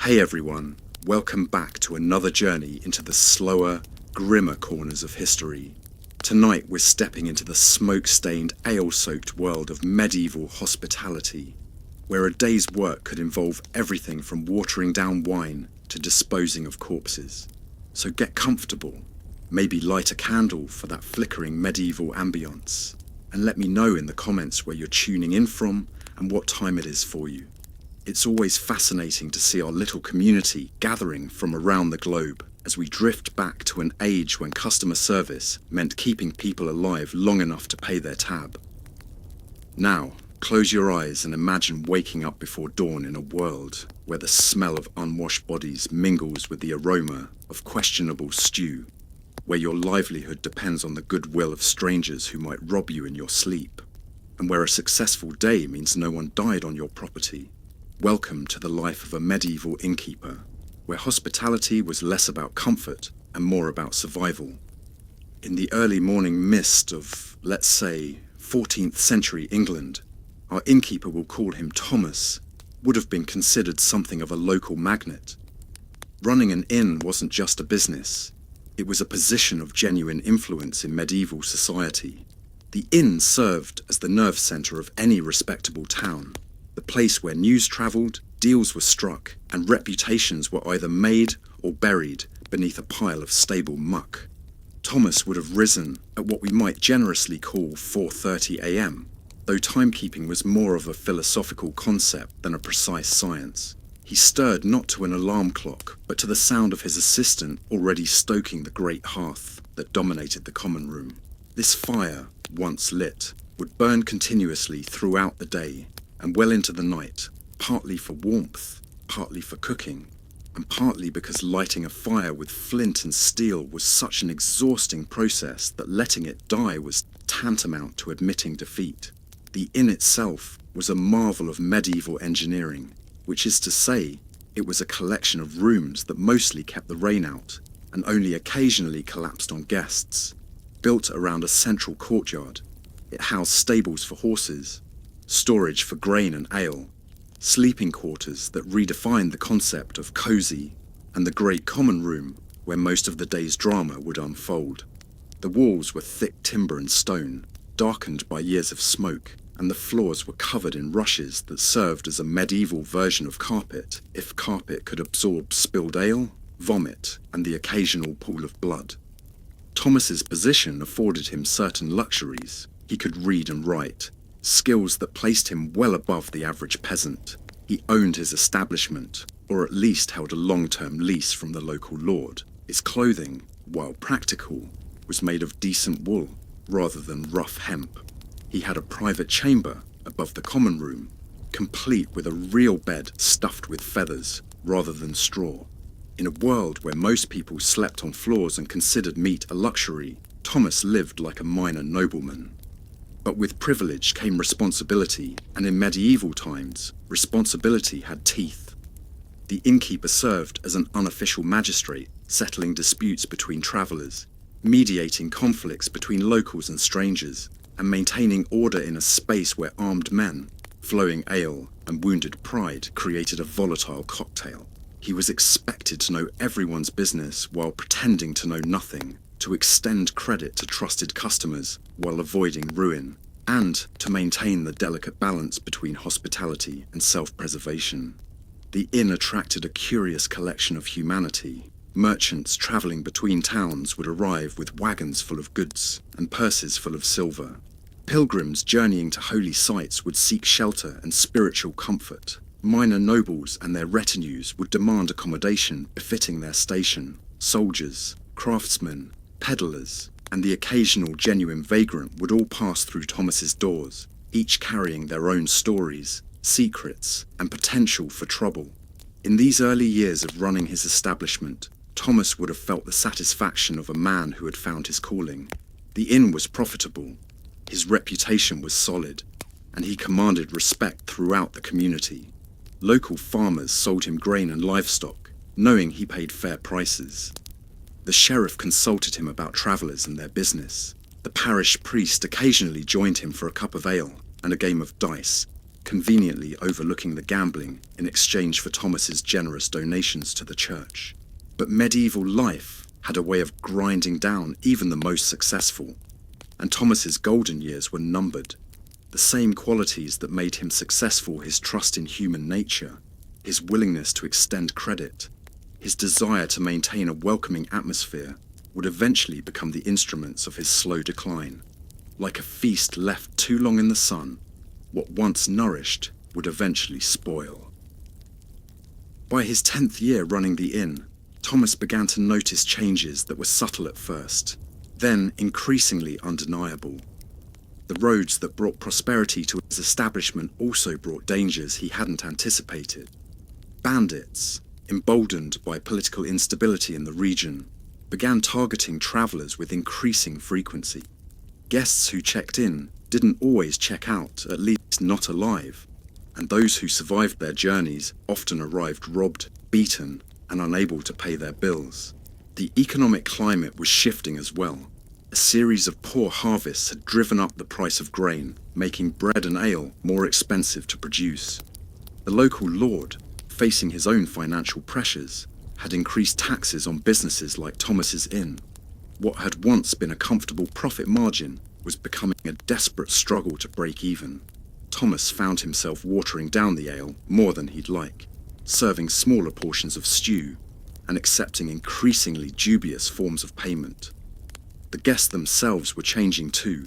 Hey everyone, welcome back to another journey into the slower, grimmer corners of history. Tonight we're stepping into the smoke-stained, ale-soaked world of medieval hospitality, where a day's work could involve everything from watering down wine to disposing of corpses. So get comfortable, maybe light a candle for that flickering medieval ambience, and let me know in the comments where you're tuning in from and what time it is for you. It's always fascinating to see our little community gathering from around the globe as we drift back to an age when customer service meant keeping people alive long enough to pay their tab. Now, close your eyes and imagine waking up before dawn in a world where the smell of unwashed bodies mingles with the aroma of questionable stew, where your livelihood depends on the goodwill of strangers who might rob you in your sleep, and where a successful day means no one died on your property. Welcome to the life of a medieval innkeeper, where hospitality was less about comfort and more about survival. In the early morning mist of, let's say, 14th century England, our innkeeper, we'll call him Thomas, would have been considered something of a local magnate. Running an inn wasn't just a business. It was a position of genuine influence in medieval society. The inn served as the nerve centre of any respectable town, the place where news travelled, deals were struck, and reputations were either made or buried beneath a pile of stable muck. Thomas would have risen at what we might generously call 4:30 a.m., though timekeeping was more of a philosophical concept than a precise science. He stirred not to an alarm clock, but to the sound of his assistant already stoking the great hearth that dominated the common room. This fire, once lit, would burn continuously throughout the day and well into the night, partly for warmth, partly for cooking, and partly because lighting a fire with flint and steel was such an exhausting process that letting it die was tantamount to admitting defeat. The inn itself was a marvel of medieval engineering, which is to say, it was a collection of rooms that mostly kept the rain out and only occasionally collapsed on guests. Built around a central courtyard, it housed stables for horses, storage for grain and ale, sleeping quarters that redefined the concept of cosy, and the great common room where most of the day's drama would unfold. The walls were thick timber and stone, darkened by years of smoke, and the floors were covered in rushes that served as a medieval version of carpet, if carpet could absorb spilled ale, vomit, and the occasional pool of blood. Thomas's position afforded him certain luxuries. He could read and write, skills that placed him well above the average peasant. He owned his establishment, or at least held a long-term lease from the local lord. His clothing, while practical, was made of decent wool rather than rough hemp. He had a private chamber above the common room, complete with a real bed stuffed with feathers rather than straw. In a world where most people slept on floors and considered meat a luxury, Thomas lived like a minor nobleman. But with privilege came responsibility, and in medieval times, responsibility had teeth. The innkeeper served as an unofficial magistrate, settling disputes between travellers, mediating conflicts between locals and strangers, and maintaining order in a space where armed men, flowing ale, and wounded pride created a volatile cocktail. He was expected to know everyone's business while pretending to know nothing, to extend credit to trusted customers while avoiding ruin, and to maintain the delicate balance between hospitality and self-preservation. The inn attracted a curious collection of humanity. Merchants travelling between towns would arrive with wagons full of goods and purses full of silver. Pilgrims journeying to holy sites would seek shelter and spiritual comfort. Minor nobles and their retinues would demand accommodation befitting their station. Soldiers, craftsmen, peddlers, and the occasional genuine vagrant would all pass through Thomas's doors, each carrying their own stories, secrets, and potential for trouble. In these early years of running his establishment, Thomas would have felt the satisfaction of a man who had found his calling. The inn was profitable, his reputation was solid, and he commanded respect throughout the community. Local farmers sold him grain and livestock, knowing he paid fair prices. The sheriff consulted him about travellers and their business. The parish priest occasionally joined him for a cup of ale and a game of dice, conveniently overlooking the gambling in exchange for Thomas's generous donations to the church. But medieval life had a way of grinding down even the most successful, and Thomas's golden years were numbered. The same qualities that made him successful, his trust in human nature, his willingness to extend credit, his desire to maintain a welcoming atmosphere, would eventually become the instruments of his slow decline. Like a feast left too long in the sun, what once nourished would eventually spoil. By his 10th year running the inn, Thomas began to notice changes that were subtle at first, then increasingly undeniable. The roads that brought prosperity to his establishment also brought dangers he hadn't anticipated. Bandits, emboldened by political instability in the region, began targeting travellers with increasing frequency. Guests who checked in didn't always check out, at least not alive, and those who survived their journeys often arrived robbed, beaten, and unable to pay their bills. The economic climate was shifting as well. A series of poor harvests had driven up the price of grain, making bread and ale more expensive to produce. The local lord, facing his own financial pressures, had increased taxes on businesses like Thomas's Inn. What had once been a comfortable profit margin was becoming a desperate struggle to break even. Thomas found himself watering down the ale more than he'd like, serving smaller portions of stew, and accepting increasingly dubious forms of payment. The guests themselves were changing too.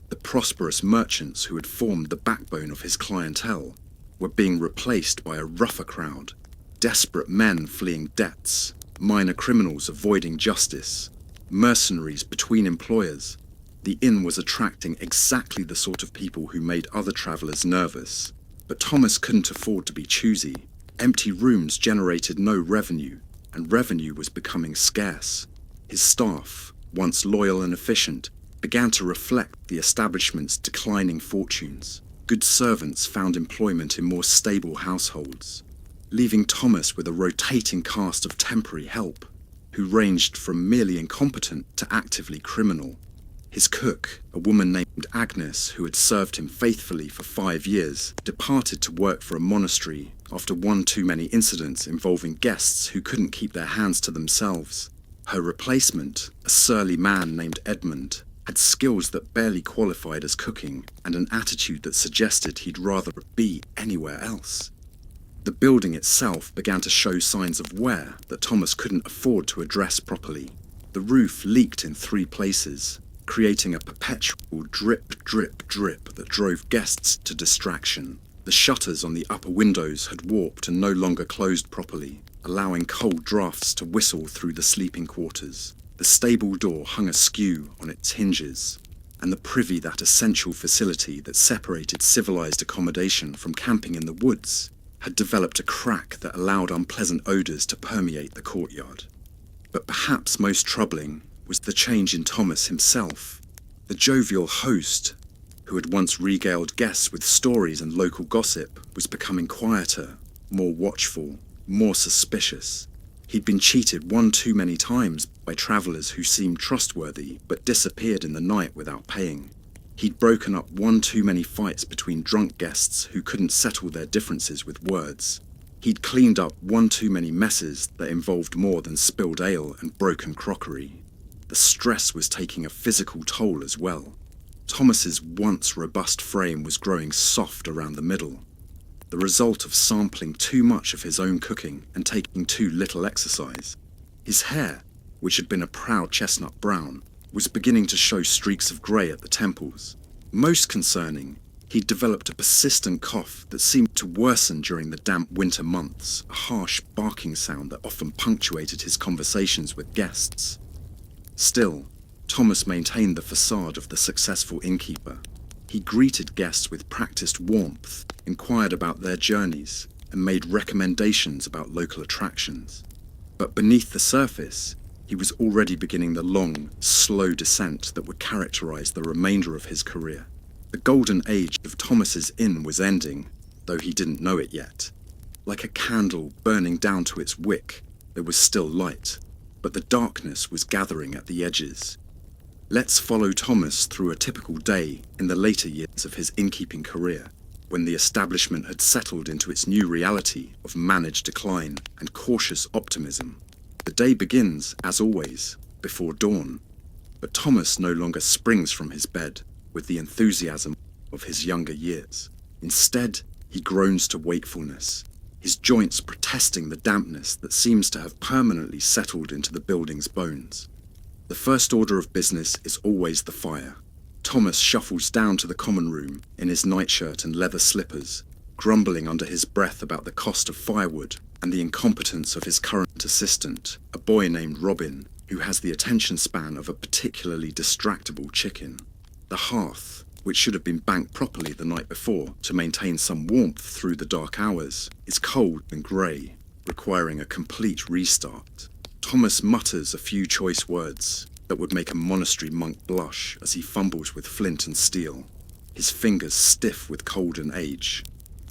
The prosperous merchants who had formed the backbone of his clientele were being replaced by a rougher crowd, desperate men fleeing debts, minor criminals avoiding justice, mercenaries between employers. The inn was attracting exactly the sort of people who made other travellers nervous. But Thomas couldn't afford to be choosy. Empty rooms generated no revenue, and revenue was becoming scarce. His staff, once loyal and efficient, began to reflect the establishment's declining fortunes. Good servants found employment in more stable households, leaving Thomas with a rotating cast of temporary help, who ranged from merely incompetent to actively criminal. His cook, a woman named Agnes, who had served him faithfully for 5 years, departed to work for a monastery after one too many incidents involving guests who couldn't keep their hands to themselves. Her replacement, a surly man named Edmund, had skills that barely qualified as cooking and an attitude that suggested he'd rather be anywhere else. The building itself began to show signs of wear that Thomas couldn't afford to address properly. The roof leaked in 3 places, creating a perpetual drip, drip, drip that drove guests to distraction. The shutters on the upper windows had warped and no longer closed properly, allowing cold drafts to whistle through the sleeping quarters. The stable door hung askew on its hinges, and the privy, that essential facility that separated civilized accommodation from camping in the woods, had developed a crack that allowed unpleasant odours to permeate the courtyard. But perhaps most troubling was the change in Thomas himself. The jovial host, who had once regaled guests with stories and local gossip, was becoming quieter, more watchful, more suspicious. He'd been cheated one too many times by travellers who seemed trustworthy but disappeared in the night without paying. He'd broken up one too many fights between drunk guests who couldn't settle their differences with words. He'd cleaned up one too many messes that involved more than spilled ale and broken crockery. The stress was taking a physical toll as well. Thomas's once robust frame was growing soft around the middle, the result of sampling too much of his own cooking and taking too little exercise. His hair, which had been a proud chestnut brown, was beginning to show streaks of grey at the temples. Most concerning, he'd developed a persistent cough that seemed to worsen during the damp winter months, a harsh barking sound that often punctuated his conversations with guests. Still, Thomas maintained the facade of the successful innkeeper. He greeted guests with practiced warmth, inquired about their journeys, and made recommendations about local attractions. But beneath the surface, he was already beginning the long, slow descent that would characterize the remainder of his career. The golden age of Thomas's Inn was ending, though he didn't know it yet. Like a candle burning down to its wick, there was still light, but the darkness was gathering at the edges. Let's follow Thomas through a typical day in the later years of his innkeeping career. when the establishment had settled into its new reality of managed decline and cautious optimism. The day begins, as always, before dawn, but Thomas no longer springs from his bed with the enthusiasm of his younger years. Instead, he groans to wakefulness, his joints protesting the dampness that seems to have permanently settled into the building's bones. The first order of business is always the fire. Thomas shuffles down to the common room in his nightshirt and leather slippers, grumbling under his breath about the cost of firewood and the incompetence of his current assistant, a boy named Robin, who has the attention span of a particularly distractible chicken. The hearth, which should have been banked properly the night before to maintain some warmth through the dark hours, is cold and grey, requiring a complete restart. Thomas mutters a few choice words that would make a monastery monk blush as he fumbles with flint and steel, his fingers stiff with cold and age.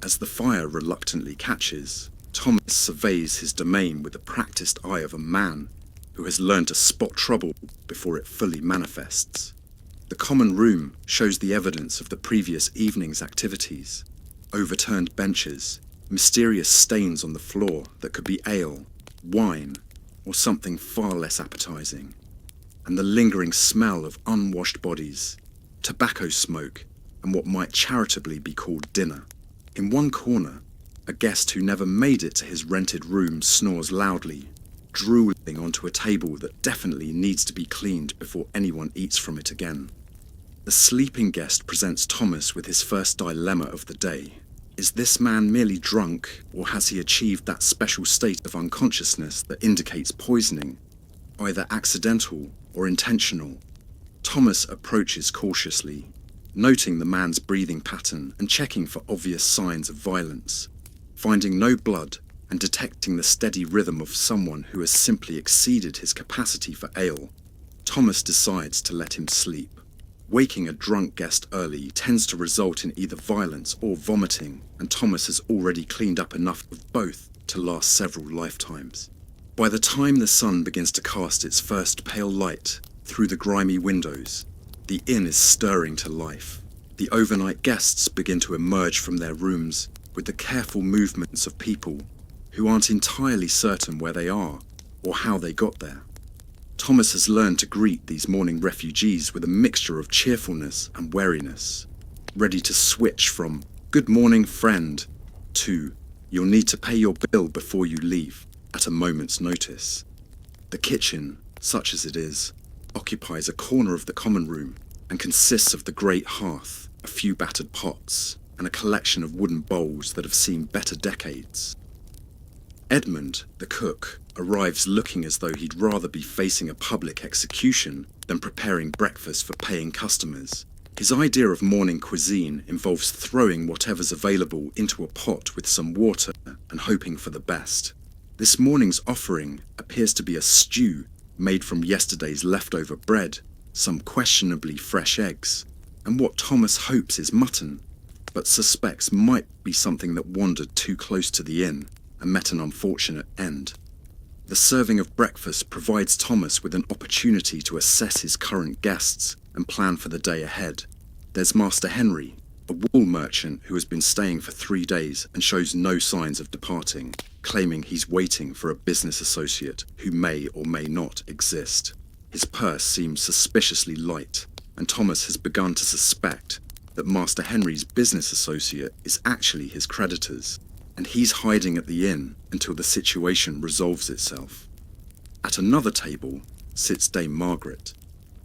As the fire reluctantly catches, Thomas surveys his domain with the practiced eye of a man who has learned to spot trouble before it fully manifests. The common room shows the evidence of the previous evening's activities: overturned benches, mysterious stains on the floor that could be ale, wine, or something far less appetizing, and the lingering smell of unwashed bodies, tobacco smoke, and what might charitably be called dinner. In one corner, a guest who never made it to his rented room snores loudly, drooling onto a table that definitely needs to be cleaned before anyone eats from it again. The sleeping guest presents Thomas with his first dilemma of the day. Is this man merely drunk, or has he achieved that special state of unconsciousness that indicates poisoning, either accidental or intentional? Thomas approaches cautiously, noting the man's breathing pattern and checking for obvious signs of violence. Finding no blood and detecting the steady rhythm of someone who has simply exceeded his capacity for ale, Thomas decides to let him sleep. Waking a drunk guest early tends to result in either violence or vomiting, and Thomas has already cleaned up enough of both to last several lifetimes. By the time the sun begins to cast its first pale light through the grimy windows, the inn is stirring to life. The overnight guests begin to emerge from their rooms with the careful movements of people who aren't entirely certain where they are or how they got there. Thomas has learned to greet these morning refugees with a mixture of cheerfulness and wariness, ready to switch from "good morning, friend" to "you'll need to pay your bill before you leave" at a moment's notice. The kitchen, such as it is, occupies a corner of the common room and consists of the great hearth, a few battered pots, and a collection of wooden bowls that have seen better decades. Edmund, the cook, arrives looking as though he'd rather be facing a public execution than preparing breakfast for paying customers. His idea of morning cuisine involves throwing whatever's available into a pot with some water and hoping for the best. This morning's offering appears to be a stew made from yesterday's leftover bread, some questionably fresh eggs, and what Thomas hopes is mutton, but suspects might be something that wandered too close to the inn and met an unfortunate end. The serving of breakfast provides Thomas with an opportunity to assess his current guests and plan for the day ahead. There's Master Henry, a wool merchant who has been staying for 3 days and shows no signs of departing, claiming he's waiting for a business associate who may or may not exist. His purse seems suspiciously light, and Thomas has begun to suspect that Master Henry's business associate is actually his creditors, and he's hiding at the inn until the situation resolves itself. At another table sits Dame Margaret,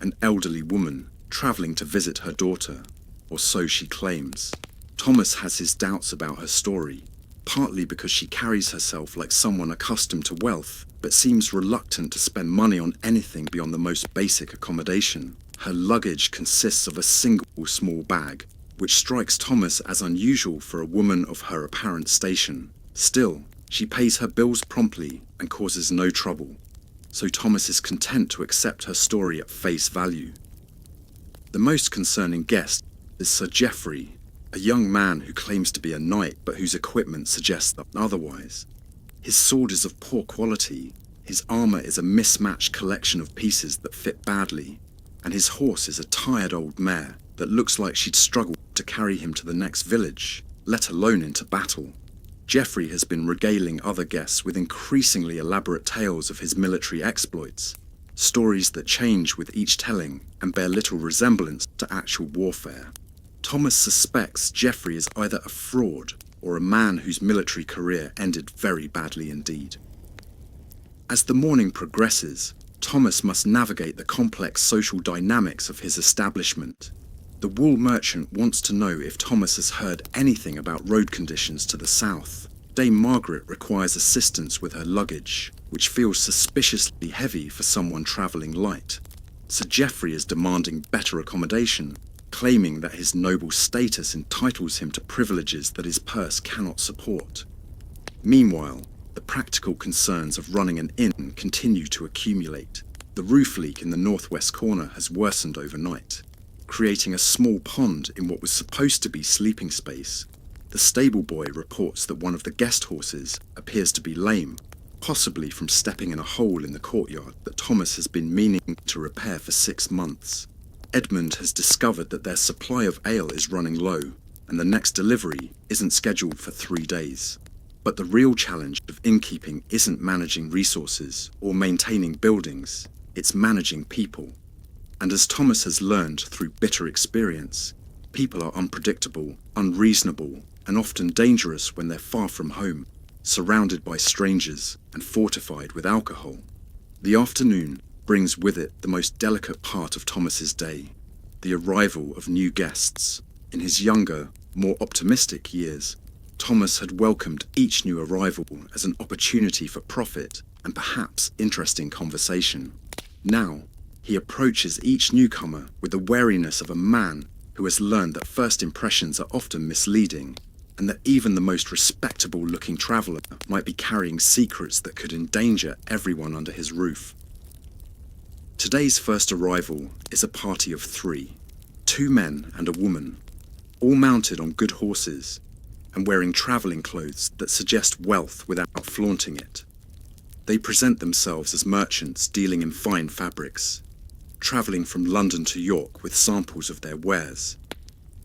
an elderly woman travelling to visit her daughter, or so she claims. Thomas has his doubts about her story, partly because she carries herself like someone accustomed to wealth, but seems reluctant to spend money on anything beyond the most basic accommodation. Her luggage consists of a single small bag, which strikes Thomas as unusual for a woman of her apparent station. Still, she pays her bills promptly and causes no trouble, so Thomas is content to accept her story at face value. The most concerning guest is Sir Geoffrey, a young man who claims to be a knight but whose equipment suggests otherwise. His sword is of poor quality, his armour is a mismatched collection of pieces that fit badly, and his horse is a tired old mare that looks like she'd struggle to carry him to the next village. let alone into battle. Geoffrey has been regaling other guests with increasingly elaborate tales of his military exploits, stories that change with each telling and bear little resemblance to actual warfare. Thomas suspects Geoffrey is either a fraud or a man whose military career ended very badly indeed. As the morning progresses, Thomas must navigate the complex social dynamics of his establishment. The wool merchant wants to know if Thomas has heard anything about road conditions to the south. Dame Margaret requires assistance with her luggage, which feels suspiciously heavy for someone travelling light. Sir Geoffrey is demanding better accommodation, claiming that his noble status entitles him to privileges that his purse cannot support. Meanwhile, the practical concerns of running an inn continue to accumulate. The roof leak in the northwest corner has worsened overnight, creating a small pond in what was supposed to be sleeping space. The stable boy reports that one of the guest horses appears to be lame, possibly from stepping in a hole in the courtyard that Thomas has been meaning to repair for 6 months. Edmund has discovered that their supply of ale is running low, and the next delivery isn't scheduled for 3 days. But the real challenge of innkeeping isn't managing resources or maintaining buildings, it's managing people. And as Thomas has learned through bitter experience, people are unpredictable, unreasonable, and often dangerous when they're far from home, surrounded by strangers and fortified with alcohol. The afternoon brings with it the most delicate part of Thomas's day, the arrival of new guests. In his younger, more optimistic years, Thomas had welcomed each new arrival as an opportunity for profit and perhaps interesting conversation. Now, he approaches each newcomer with the wariness of a man who has learned that first impressions are often misleading, and that even the most respectable-looking traveller might be carrying secrets that could endanger everyone under his roof. Today's first arrival is a party of 3, 2 men and a woman, all mounted on good horses and wearing travelling clothes that suggest wealth without flaunting it. They present themselves as merchants dealing in fine fabrics, travelling from London to York with samples of their wares.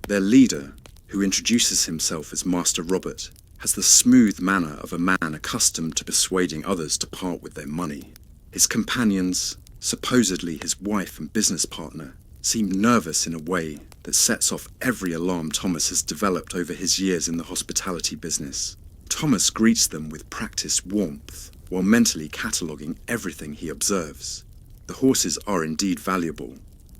Their leader, who introduces himself as Master Robert, has the smooth manner of a man accustomed to persuading others to part with their money. His companions, supposedly his wife and business partner, seem nervous in a way that sets off every alarm Thomas has developed over his years in the hospitality business. Thomas greets them with practiced warmth, while mentally cataloguing everything he observes. The horses are indeed valuable,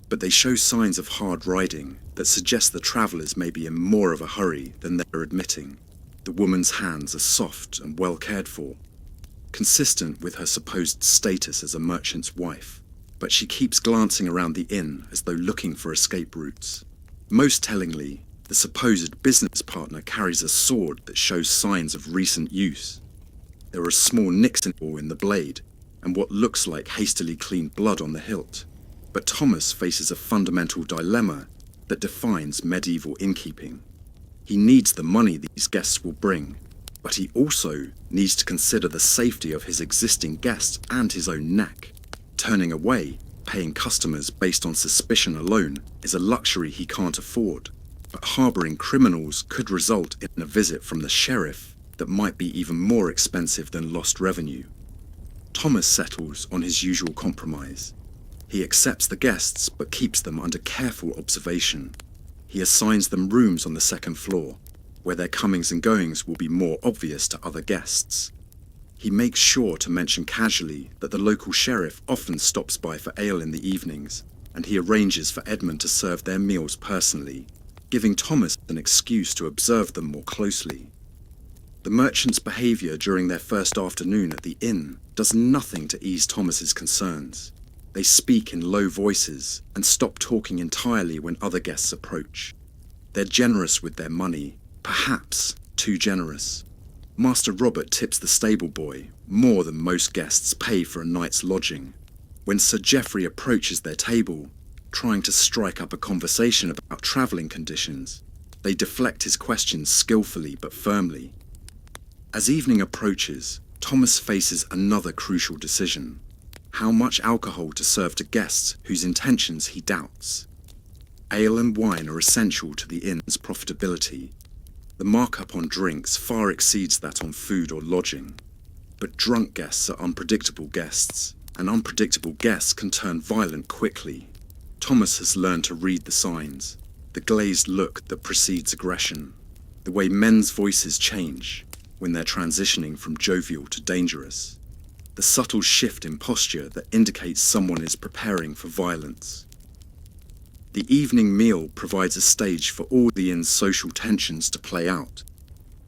but they show signs of hard riding that suggest the travellers may be in more of a hurry than they're admitting. The woman's hands are soft and well cared for, consistent with her supposed status as a merchant's wife, but she keeps glancing around the inn as though looking for escape routes. Most tellingly, the supposed business partner carries a sword that shows signs of recent use. There are small nicks in the blade, and what looks like hastily cleaned blood on the hilt. But Thomas faces a fundamental dilemma that defines medieval innkeeping. He needs the money these guests will bring, but he also needs to consider the safety of his existing guests and his own neck. Turning away, paying customers based on suspicion alone, is a luxury he can't afford. But harbouring criminals could result in a visit from the sheriff that might be even more expensive than lost revenue. Thomas settles on his usual compromise. He accepts the guests but keeps them under careful observation. He assigns them rooms on the 2nd floor, where their comings and goings will be more obvious to other guests. He makes sure to mention casually that the local sheriff often stops by for ale in the evenings, and he arranges for Edmund to serve their meals personally, giving Thomas an excuse to observe them more closely. The merchants' behaviour during their first afternoon at the inn does nothing to ease Thomas's concerns. They speak in low voices and stop talking entirely when other guests approach. They're generous with their money, perhaps too generous. Master Robert tips the stable boy more than most guests pay for a night's lodging. When Sir Geoffrey approaches their table, trying to strike up a conversation about travelling conditions, they deflect his questions skillfully but firmly. As evening approaches, Thomas faces another crucial decision: how much alcohol to serve to guests whose intentions he doubts. Ale and wine are essential to the inn's profitability. The markup on drinks far exceeds that on food or lodging. But drunk guests are unpredictable guests, and unpredictable guests can turn violent quickly. Thomas has learned to read the signs, the glazed look that precedes aggression, the way men's voices change when they're transitioning from jovial to dangerous, the subtle shift in posture that indicates someone is preparing for violence. The evening meal provides a stage for all the inn's social tensions to play out.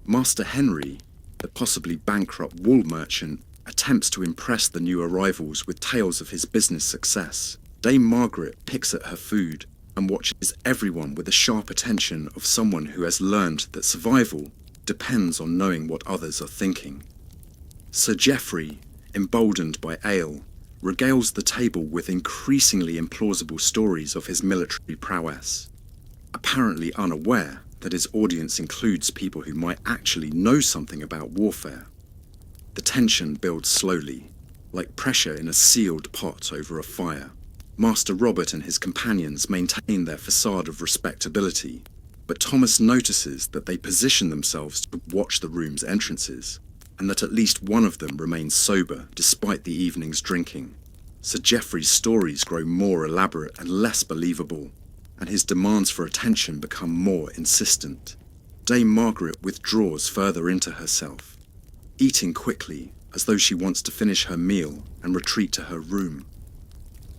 Master Henry, the possibly bankrupt wool merchant, attempts to impress the new arrivals with tales of his business success. Dame Margaret picks at her food and watches everyone with the sharp attention of someone who has learned that survival depends on knowing what others are thinking. Sir Geoffrey, emboldened by ale, regales the table with increasingly implausible stories of his military prowess, apparently unaware that his audience includes people who might actually know something about warfare. The tension builds slowly, like pressure in a sealed pot over a fire. Master Robert and his companions maintain their facade of respectability, but Thomas notices that they position themselves to watch the room's entrances, and that at least one of them remains sober despite the evening's drinking. Sir Geoffrey's stories grow more elaborate and less believable, and his demands for attention become more insistent. Dame Margaret withdraws further into herself, eating quickly as though she wants to finish her meal and retreat to her room.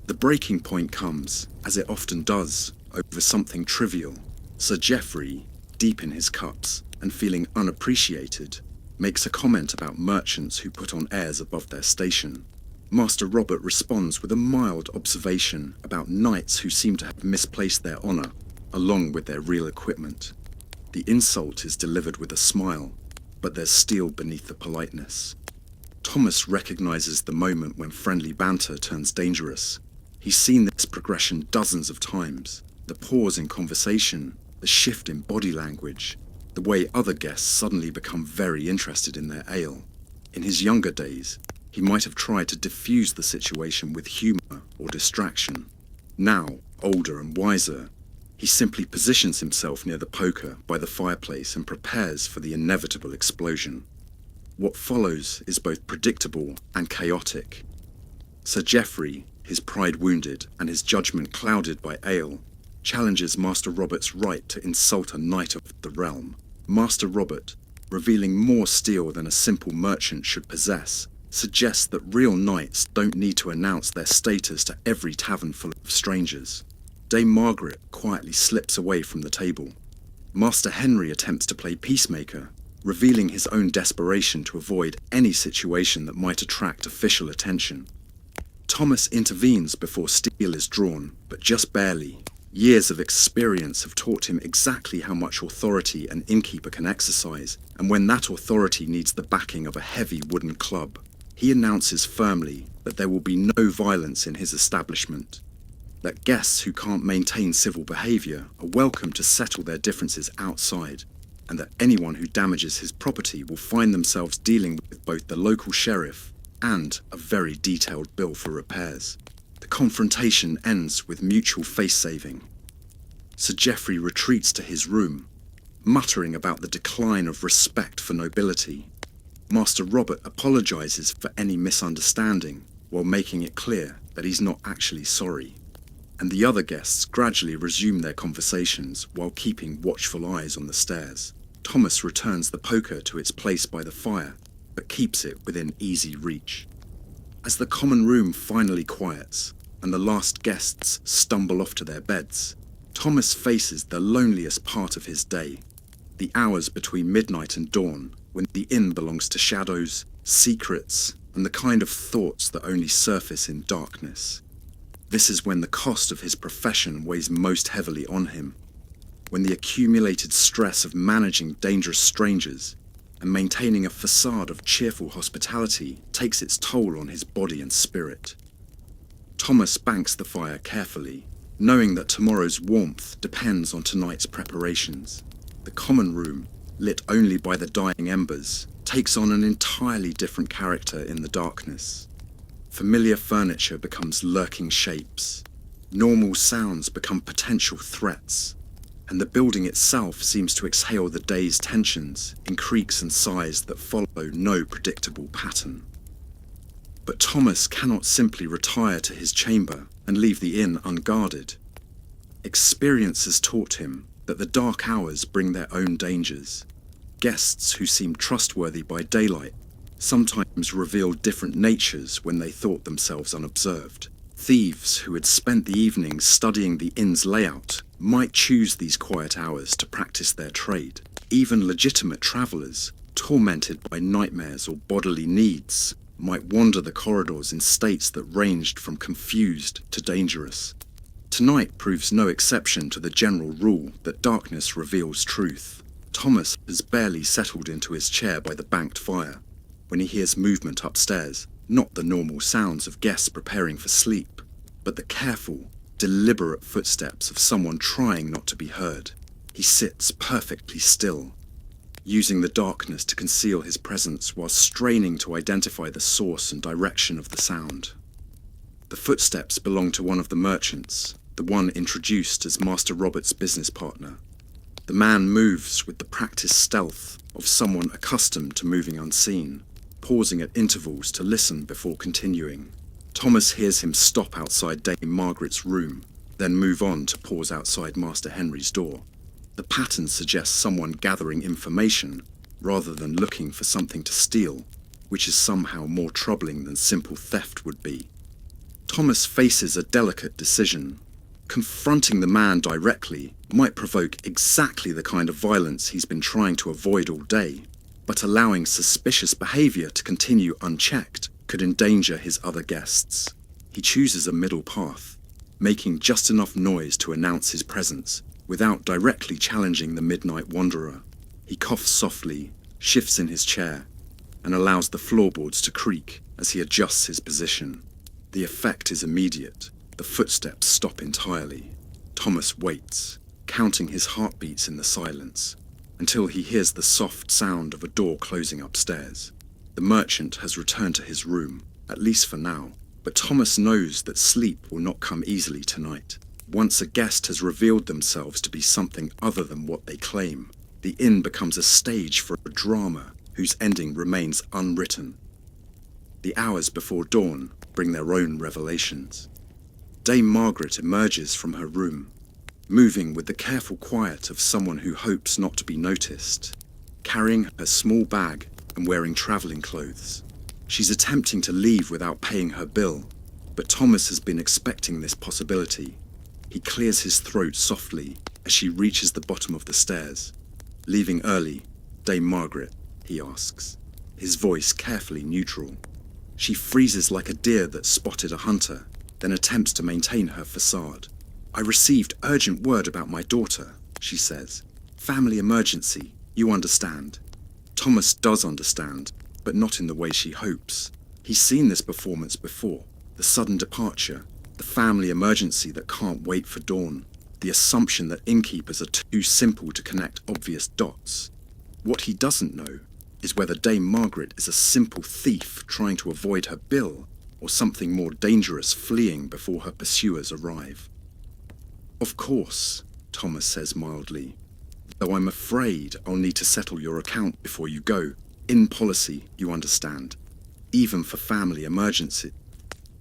The breaking point comes, as it often does, over something trivial. Sir Geoffrey, deep in his cups and feeling unappreciated, makes a comment about merchants who put on airs above their station. Master Robert responds with a mild observation about knights who seem to have misplaced their honour, along with their real equipment. The insult is delivered with a smile, but there's steel beneath the politeness. Thomas recognises the moment when friendly banter turns dangerous. He's seen this progression dozens of times. The pause in conversation, the shift in body language, the way other guests suddenly become very interested in their ale. In his younger days, he might have tried to diffuse the situation with humour or distraction. Now, older and wiser, he simply positions himself near the poker by the fireplace and prepares for the inevitable explosion. What follows is both predictable and chaotic. Sir Geoffrey, his pride wounded and his judgment clouded by ale, challenges Master Robert's right to insult a knight of the realm. Master Robert, revealing more steel than a simple merchant should possess, suggests that real knights don't need to announce their status to every tavern full of strangers. Dame Margaret quietly slips away from the table. Master Henry attempts to play peacemaker, revealing his own desperation to avoid any situation that might attract official attention. Thomas intervenes before steel is drawn, but just barely. Years of experience have taught him exactly how much authority an innkeeper can exercise, and when that authority needs the backing of a heavy wooden club. He announces firmly that there will be no violence in his establishment, that guests who can't maintain civil behaviour are welcome to settle their differences outside, and that anyone who damages his property will find themselves dealing with both the local sheriff and a very detailed bill for repairs. The confrontation ends with mutual face-saving. Sir Geoffrey retreats to his room, muttering about the decline of respect for nobility. Master Robert apologises for any misunderstanding, while making it clear that he's not actually sorry. And the other guests gradually resume their conversations while keeping watchful eyes on the stairs. Thomas returns the poker to its place by the fire, but keeps it within easy reach. As the common room finally quiets, and the last guests stumble off to their beds, Thomas faces the loneliest part of his day, the hours between midnight and dawn, when the inn belongs to shadows, secrets, and the kind of thoughts that only surface in darkness. This is when the cost of his profession weighs most heavily on him, when the accumulated stress of managing dangerous strangers and maintaining a facade of cheerful hospitality takes its toll on his body and spirit. Thomas banks the fire carefully, knowing that tomorrow's warmth depends on tonight's preparations. The common room, lit only by the dying embers, takes on an entirely different character in the darkness. Familiar furniture becomes lurking shapes. Normal sounds become potential threats. and the building itself seems to exhale the day's tensions in creaks and sighs that follow no predictable pattern. But Thomas cannot simply retire to his chamber and leave the inn unguarded. Experience has taught him that the dark hours bring their own dangers. Guests who seem trustworthy by daylight sometimes reveal different natures when they thought themselves unobserved. Thieves who had spent the evening studying the inn's layout might choose these quiet hours to practice their trade. Even legitimate travellers, tormented by nightmares or bodily needs, might wander the corridors in states that ranged from confused to dangerous. Tonight proves no exception to the general rule that darkness reveals truth. Thomas has barely settled into his chair by the banked fire when he hears movement upstairs, not the normal sounds of guests preparing for sleep, but the careful, deliberate footsteps of someone trying not to be heard. He sits perfectly still, using the darkness to conceal his presence while straining to identify the source and direction of the sound. The footsteps belong to one of the merchants, the one introduced as Master Robert's business partner. The man moves with the practiced stealth of someone accustomed to moving unseen, pausing at intervals to listen before continuing. Thomas hears him stop outside Dame Margaret's room, then move on to pause outside Master Henry's door. The pattern suggests someone gathering information rather than looking for something to steal, which is somehow more troubling than simple theft would be. Thomas faces a delicate decision. Confronting the man directly might provoke exactly the kind of violence he's been trying to avoid all day, but allowing suspicious behaviour to continue unchecked could endanger his other guests. He chooses a middle path, making just enough noise to announce his presence without directly challenging the midnight wanderer. He coughs softly, shifts in his chair, and allows the floorboards to creak as he adjusts his position. The effect is immediate. The footsteps stop entirely. Thomas waits, counting his heartbeats in the silence, until he hears the soft sound of a door closing upstairs. The merchant has returned to his room, at least for now, but Thomas knows that sleep will not come easily tonight. Once a guest has revealed themselves to be something other than what they claim, the inn becomes a stage for a drama whose ending remains unwritten. The hours before dawn bring their own revelations. Dame Margaret emerges from her room, moving with the careful quiet of someone who hopes not to be noticed, carrying her small bag and wearing travelling clothes. She's attempting to leave without paying her bill, but Thomas has been expecting this possibility. He clears his throat softly as she reaches the bottom of the stairs. "Leaving early, Dame Margaret?" he asks, his voice carefully neutral. She freezes like a deer that spotted a hunter, then attempts to maintain her facade. "I received urgent word about my daughter," she says. "Family emergency, you understand." Thomas does understand, but not in the way she hopes. He's seen this performance before. The sudden departure, the family emergency that can't wait for dawn, the assumption that innkeepers are too simple to connect obvious dots. What he doesn't know is whether Dame Margaret is a simple thief trying to avoid her bill, or something more dangerous fleeing before her pursuers arrive. "Of course," Thomas says mildly, "though I'm afraid I'll need to settle your account before you go. In policy, you understand, even for family emergency."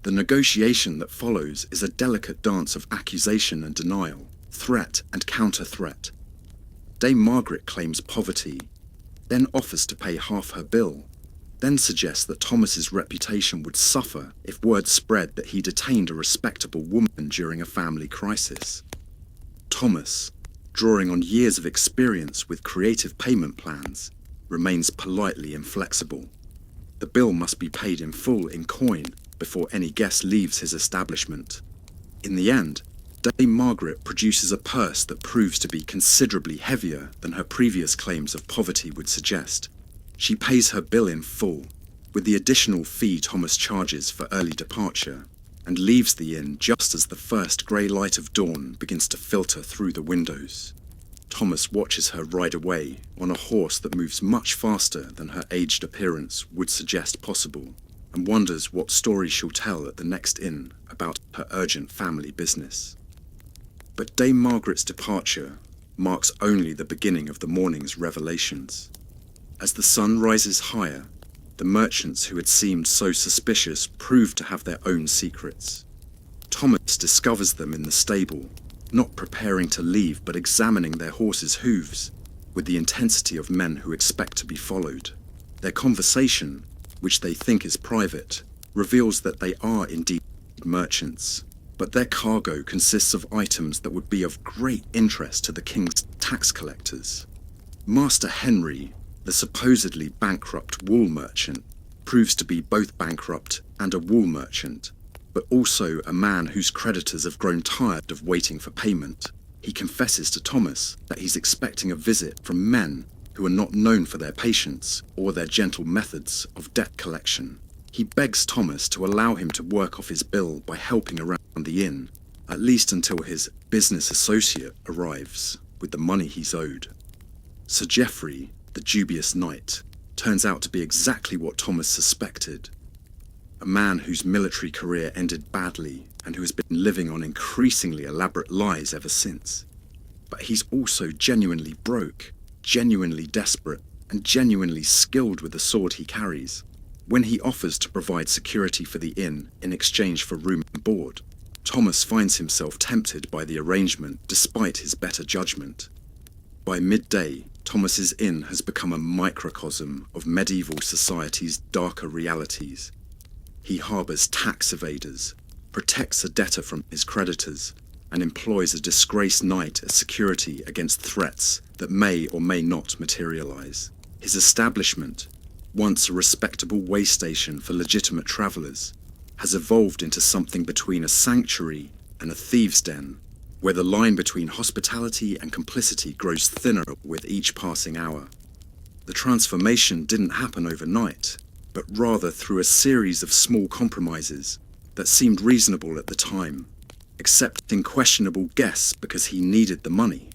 The negotiation that follows is a delicate dance of accusation and denial, threat and counter-threat. Dame Margaret claims poverty, then offers to pay half her bill, then suggests that Thomas's reputation would suffer if word spread that he detained a respectable woman during a family crisis. Thomas, drawing on years of experience with creative payment plans, remains politely inflexible. The bill must be paid in full in coin before any guest leaves his establishment. In the end, Dame Margaret produces a purse that proves to be considerably heavier than her previous claims of poverty would suggest. She pays her bill in full, with the additional fee Thomas charges for early departure, and leaves the inn just as the first grey light of dawn begins to filter through the windows. Thomas watches her ride away on a horse that moves much faster than her aged appearance would suggest possible, and wonders what story she'll tell at the next inn about her urgent family business. But Dame Margaret's departure marks only the beginning of the morning's revelations. As the sun rises higher, the merchants who had seemed so suspicious prove to have their own secrets. Thomas discovers them in the stable, not preparing to leave but examining their horses' hooves, with the intensity of men who expect to be followed. Their conversation, which they think is private, reveals that they are indeed merchants, but their cargo consists of items that would be of great interest to the king's tax collectors. Master Henry, the supposedly bankrupt wool merchant, proves to be both bankrupt and a wool merchant, but also a man whose creditors have grown tired of waiting for payment. He confesses to Thomas that he's expecting a visit from men who are not known for their patience or their gentle methods of debt collection. He begs Thomas to allow him to work off his bill by helping around the inn, at least until his business associate arrives with the money he's owed. Sir Geoffrey, the dubious knight, turns out to be exactly what Thomas suspected. A man whose military career ended badly and who has been living on increasingly elaborate lies ever since. But he's also genuinely broke, genuinely desperate, and genuinely skilled with the sword he carries. When he offers to provide security for the inn in exchange for room and board, Thomas finds himself tempted by the arrangement despite his better judgment. By midday, Thomas's inn has become a microcosm of medieval society's darker realities. He harbours tax evaders, protects a debtor from his creditors, and employs a disgraced knight as security against threats that may or may not materialise. His establishment, once a respectable way station for legitimate travellers, has evolved into something between a sanctuary and a thieves' den, where the line between hospitality and complicity grows thinner with each passing hour. The transformation didn't happen overnight, but rather through a series of small compromises that seemed reasonable at the time, accepting questionable guests because he needed the money,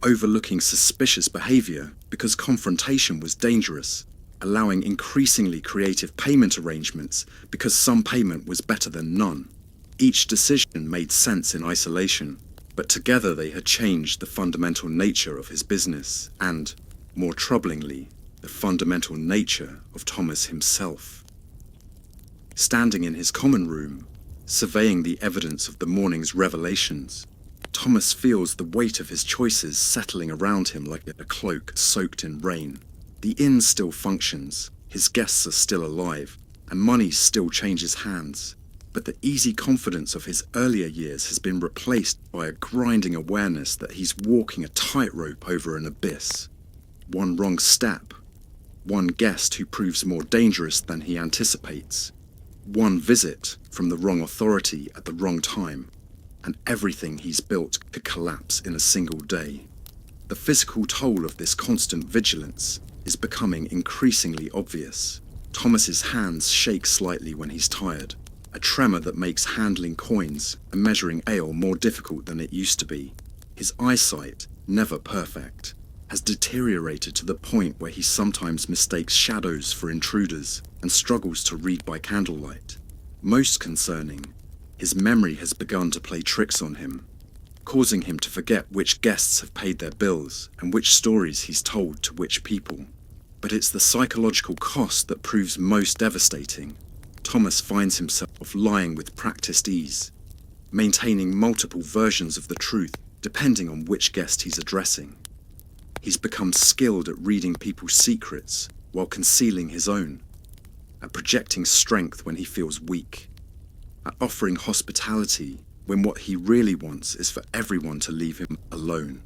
overlooking suspicious behaviour because confrontation was dangerous, allowing increasingly creative payment arrangements because some payment was better than none. Each decision made sense in isolation, but together they had changed the fundamental nature of his business and, more troublingly, the fundamental nature of Thomas himself. Standing in his common room, surveying the evidence of the morning's revelations, Thomas feels the weight of his choices settling around him like a cloak soaked in rain. The inn still functions, his guests are still alive, and money still changes hands. But the easy confidence of his earlier years has been replaced by a grinding awareness that he's walking a tightrope over an abyss. One wrong step, one guest who proves more dangerous than he anticipates, one visit from the wrong authority at the wrong time, and everything he's built could collapse in a single day. The physical toll of this constant vigilance is becoming increasingly obvious. Thomas's hands shake slightly when he's tired, a tremor that makes handling coins and measuring ale more difficult than it used to be. His eyesight, never perfect, has deteriorated to the point where he sometimes mistakes shadows for intruders and struggles to read by candlelight. Most concerning, his memory has begun to play tricks on him, causing him to forget which guests have paid their bills and which stories he's told to which people. But it's the psychological cost that proves most devastating. Thomas finds himself lying with practiced ease, maintaining multiple versions of the truth depending on which guest he's addressing. He's become skilled at reading people's secrets while concealing his own, at projecting strength when he feels weak, at offering hospitality when what he really wants is for everyone to leave him alone.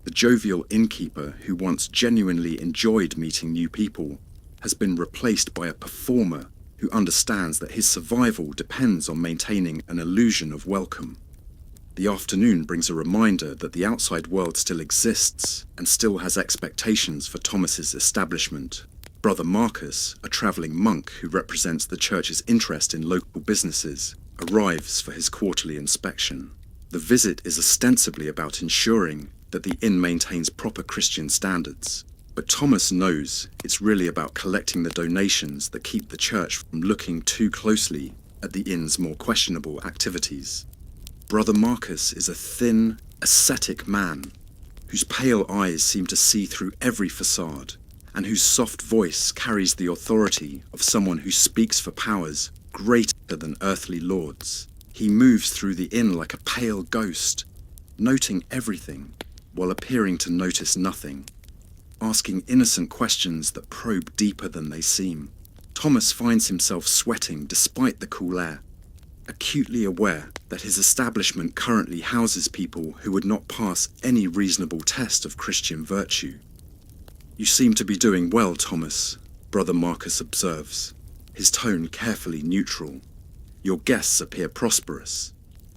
The jovial innkeeper who once genuinely enjoyed meeting new people has been replaced by a performer who understands that his survival depends on maintaining an illusion of welcome. The afternoon brings a reminder that the outside world still exists and still has expectations for Thomas's establishment. Brother Marcus, a travelling monk who represents the church's interest in local businesses, arrives for his quarterly inspection. The visit is ostensibly about ensuring that the inn maintains proper Christian standards, but Thomas knows it's really about collecting the donations that keep the church from looking too closely at the inn's more questionable activities. Brother Marcus is a thin, ascetic man whose pale eyes seem to see through every facade, and whose soft voice carries the authority of someone who speaks for powers greater than earthly lords. He moves through the inn like a pale ghost, noting everything while appearing to notice nothing, asking innocent questions that probe deeper than they seem. Thomas finds himself sweating despite the cool air, acutely aware that his establishment currently houses people who would not pass any reasonable test of Christian virtue. "You seem to be doing well, Thomas," Brother Marcus observes, his tone carefully neutral. "Your guests appear prosperous."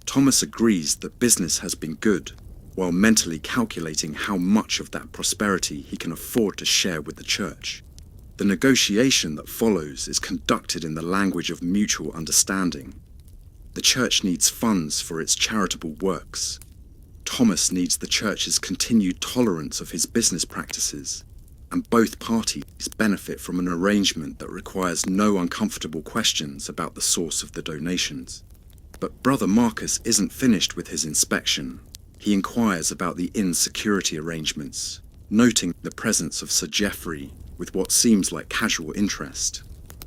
Thomas agrees that business has been good, while mentally calculating how much of that prosperity he can afford to share with the church. The negotiation that follows is conducted in the language of mutual understanding. The church needs funds for its charitable works. Thomas needs the church's continued tolerance of his business practices, and both parties benefit from an arrangement that requires no uncomfortable questions about the source of the donations. But Brother Marcus isn't finished with his inspection. He inquires about the inn's security arrangements, noting the presence of Sir Geoffrey with what seems like casual interest.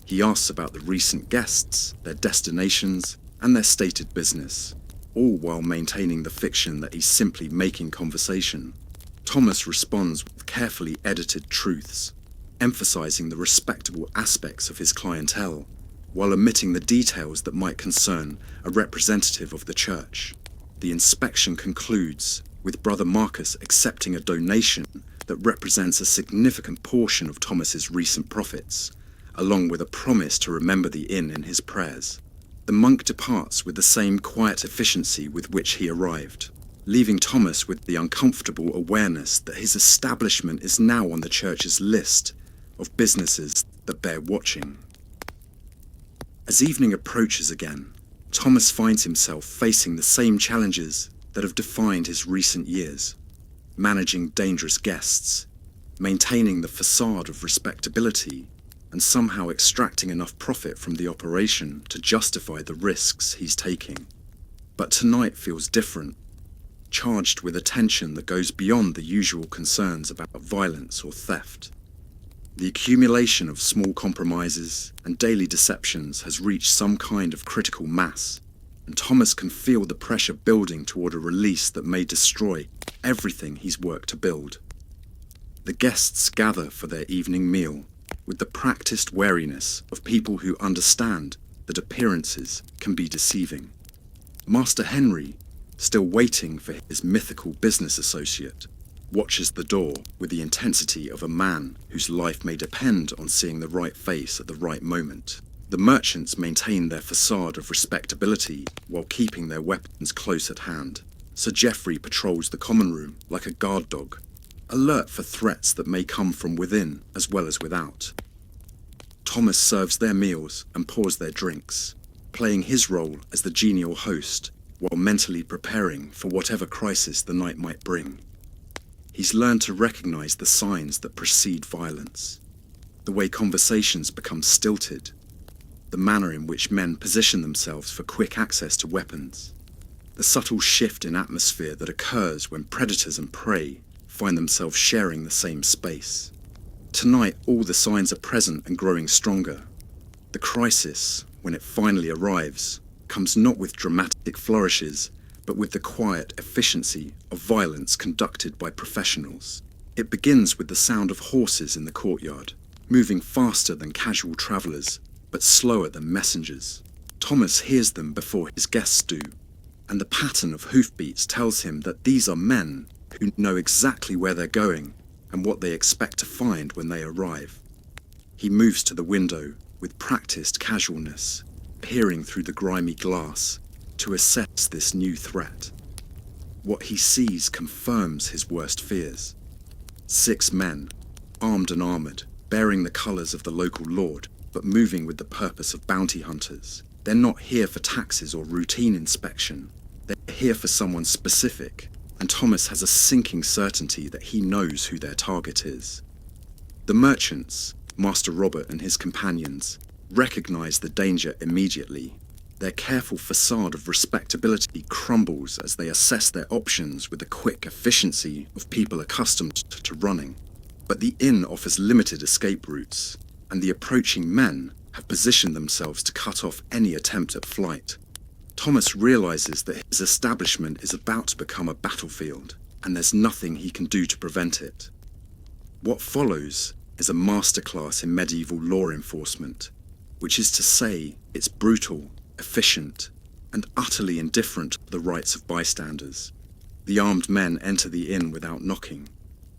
He asks about the recent guests, their destinations, and their stated business, all while maintaining the fiction that he's simply making conversation. Thomas responds with carefully edited truths, emphasizing the respectable aspects of his clientele, while omitting the details that might concern a representative of the church. The inspection concludes with Brother Marcus accepting a donation that represents a significant portion of Thomas's recent profits, along with a promise to remember the inn in his prayers. The monk departs with the same quiet efficiency with which he arrived, leaving Thomas with the uncomfortable awareness that his establishment is now on the church's list of businesses that bear watching. As evening approaches again, Thomas finds himself facing the same challenges that have defined his recent years: managing dangerous guests, maintaining the facade of respectability, and somehow extracting enough profit from the operation to justify the risks he's taking. But tonight feels different, charged with a tension that goes beyond the usual concerns about violence or theft. The accumulation of small compromises and daily deceptions has reached some kind of critical mass, and Thomas can feel the pressure building toward a release that may destroy everything he's worked to build. The guests gather for their evening meal with the practiced wariness of people who understand that appearances can be deceiving. Master Henry, still waiting for his mythical business associate, watches the door with the intensity of a man whose life may depend on seeing the right face at the right moment. The merchants maintain their facade of respectability while keeping their weapons close at hand. Sir Geoffrey patrols the common room like a guard dog, alert for threats that may come from within as well as without. Thomas serves their meals and pours their drinks, playing his role as the genial host while mentally preparing for whatever crisis the night might bring. He's learned to recognize the signs that precede violence, the way conversations become stilted, the manner in which men position themselves for quick access to weapons, the subtle shift in atmosphere that occurs when predators and prey find themselves sharing the same space. Tonight, all the signs are present and growing stronger. The crisis, when it finally arrives, comes not with dramatic flourishes, but with the quiet efficiency of violence conducted by professionals. It begins with the sound of horses in the courtyard, moving faster than casual travellers, but slower than messengers. Thomas hears them before his guests do, and the pattern of hoofbeats tells him that these are men who know exactly where they're going and what they expect to find when they arrive. He moves to the window with practiced casualness, peering through the grimy glass to assess this new threat. What he sees confirms his worst fears. 6 men, armed and armoured, bearing the colours of the local lord, but moving with the purpose of bounty hunters. They're not here for taxes or routine inspection. They're here for someone specific, and Thomas has a sinking certainty that he knows who their target is. The merchants, Master Robert and his companions, recognise the danger immediately. Their careful facade of respectability crumbles as they assess their options with the quick efficiency of people accustomed to running. But the inn offers limited escape routes, and the approaching men have positioned themselves to cut off any attempt at flight. Thomas realizes that his establishment is about to become a battlefield, and there's nothing he can do to prevent it. What follows is a masterclass in medieval law enforcement, which is to say it's brutal, efficient, and utterly indifferent to the rights of bystanders. The armed men enter the inn without knocking,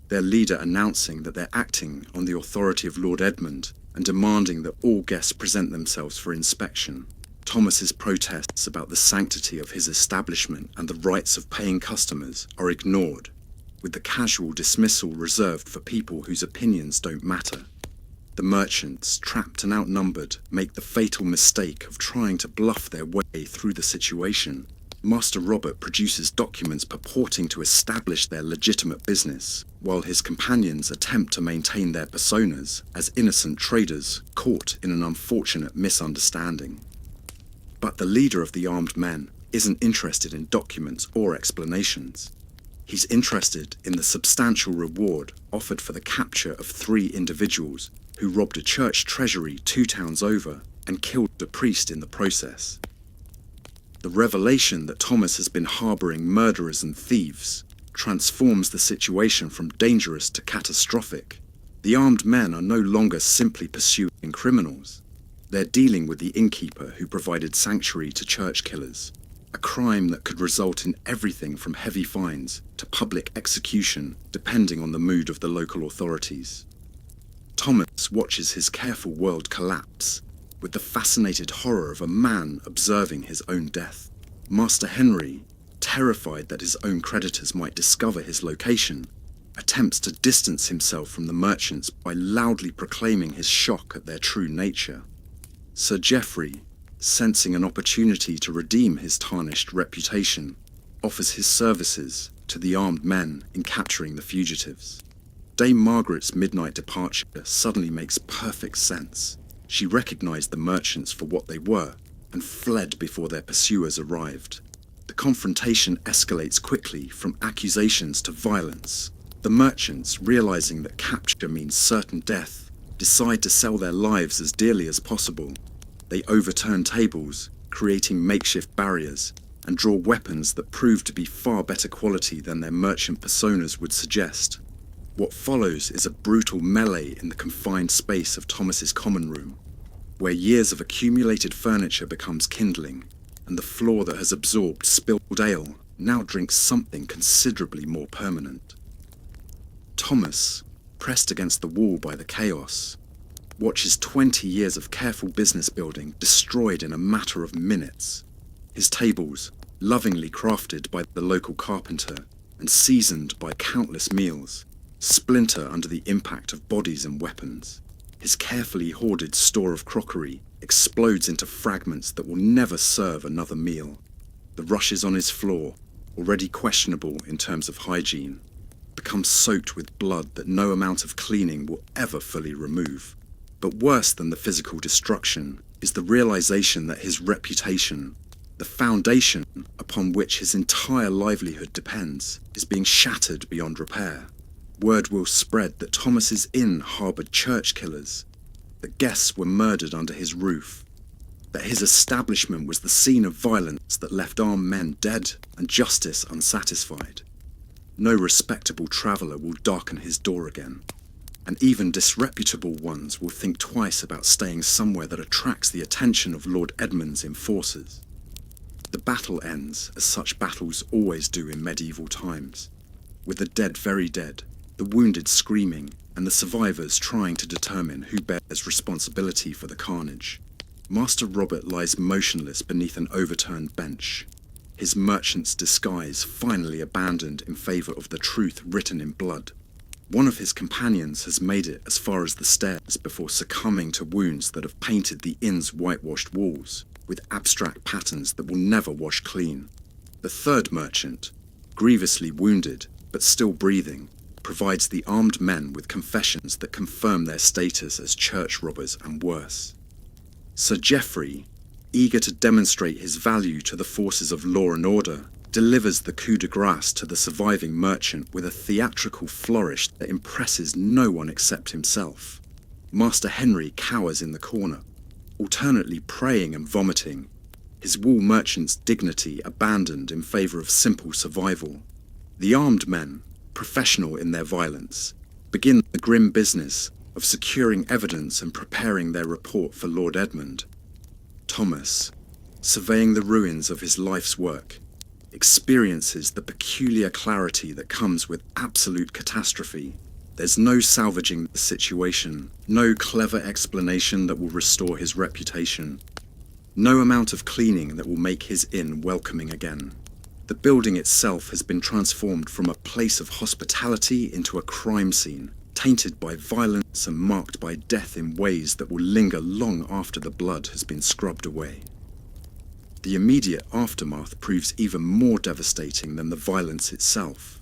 their leader announcing that they're acting on the authority of Lord Edmund and demanding that all guests present themselves for inspection. Thomas's protests about the sanctity of his establishment and the rights of paying customers are ignored, with the casual dismissal reserved for people whose opinions don't matter. The merchants, trapped and outnumbered, make the fatal mistake of trying to bluff their way through the situation. Master Robert produces documents purporting to establish their legitimate business, while his companions attempt to maintain their personas as innocent traders caught in an unfortunate misunderstanding. But the leader of the armed men isn't interested in documents or explanations. He's interested in the substantial reward offered for the capture of 3 individuals who robbed a church treasury 2 towns over and killed a priest in the process. The revelation that Thomas has been harboring murderers and thieves transforms the situation from dangerous to catastrophic. The armed men are no longer simply pursuing criminals. They're dealing with the innkeeper who provided sanctuary to church killers, a crime that could result in everything from heavy fines to public execution, depending on the mood of the local authorities. Thomas watches his careful world collapse, with the fascinated horror of a man observing his own death. Master Henry, terrified that his own creditors might discover his location, attempts to distance himself from the merchants by loudly proclaiming his shock at their true nature. Sir Geoffrey, sensing an opportunity to redeem his tarnished reputation, offers his services to the armed men in capturing the fugitives. Dame Margaret's midnight departure suddenly makes perfect sense. She recognized the merchants for what they were and fled before their pursuers arrived. The confrontation escalates quickly from accusations to violence. The merchants, realizing that capture means certain death, decide to sell their lives as dearly as possible. They overturn tables, creating makeshift barriers, and draw weapons that prove to be far better quality than their merchant personas would suggest. What follows is a brutal melee in the confined space of Thomas's common room, where years of accumulated furniture becomes kindling, and the floor that has absorbed spilled ale now drinks something considerably more permanent. Thomas, pressed against the wall by the chaos, watches 20 years of careful business building destroyed in a matter of minutes. His tables, lovingly crafted by the local carpenter and seasoned by countless meals, splinter under the impact of bodies and weapons. His carefully hoarded store of crockery explodes into fragments that will never serve another meal. The rushes on his floor, already questionable in terms of hygiene, become soaked with blood that no amount of cleaning will ever fully remove. But worse than the physical destruction is the realization that his reputation, the foundation upon which his entire livelihood depends, is being shattered beyond repair. Word will spread that Thomas's inn harboured church killers, that guests were murdered under his roof, that his establishment was the scene of violence that left armed men dead and justice unsatisfied. No respectable traveller will darken his door again, and even disreputable ones will think twice about staying somewhere that attracts the attention of Lord Edmund's enforcers. The battle ends as such battles always do in medieval times, with the dead very dead, the wounded screaming, and the survivors trying to determine who bears responsibility for the carnage. Master Robert lies motionless beneath an overturned bench, his merchant's disguise finally abandoned in favour of the truth written in blood. One of his companions has made it as far as the stairs before succumbing to wounds that have painted the inn's whitewashed walls with abstract patterns that will never wash clean. The third merchant, grievously wounded but still breathing, provides the armed men with confessions that confirm their status as church robbers and worse. Sir Geoffrey, eager to demonstrate his value to the forces of law and order, delivers the coup de grace to the surviving merchant with a theatrical flourish that impresses no one except himself. Master Henry cowers in the corner, alternately praying and vomiting, his wool merchant's dignity abandoned in favour of simple survival. The armed men, professional in their violence, begin the grim business of securing evidence and preparing their report for Lord Edmund. Thomas, surveying the ruins of his life's work, experiences the peculiar clarity that comes with absolute catastrophe. There's no salvaging the situation, no clever explanation that will restore his reputation, no amount of cleaning that will make his inn welcoming again. The building itself has been transformed from a place of hospitality into a crime scene, tainted by violence and marked by death in ways that will linger long after the blood has been scrubbed away. The immediate aftermath proves even more devastating than the violence itself.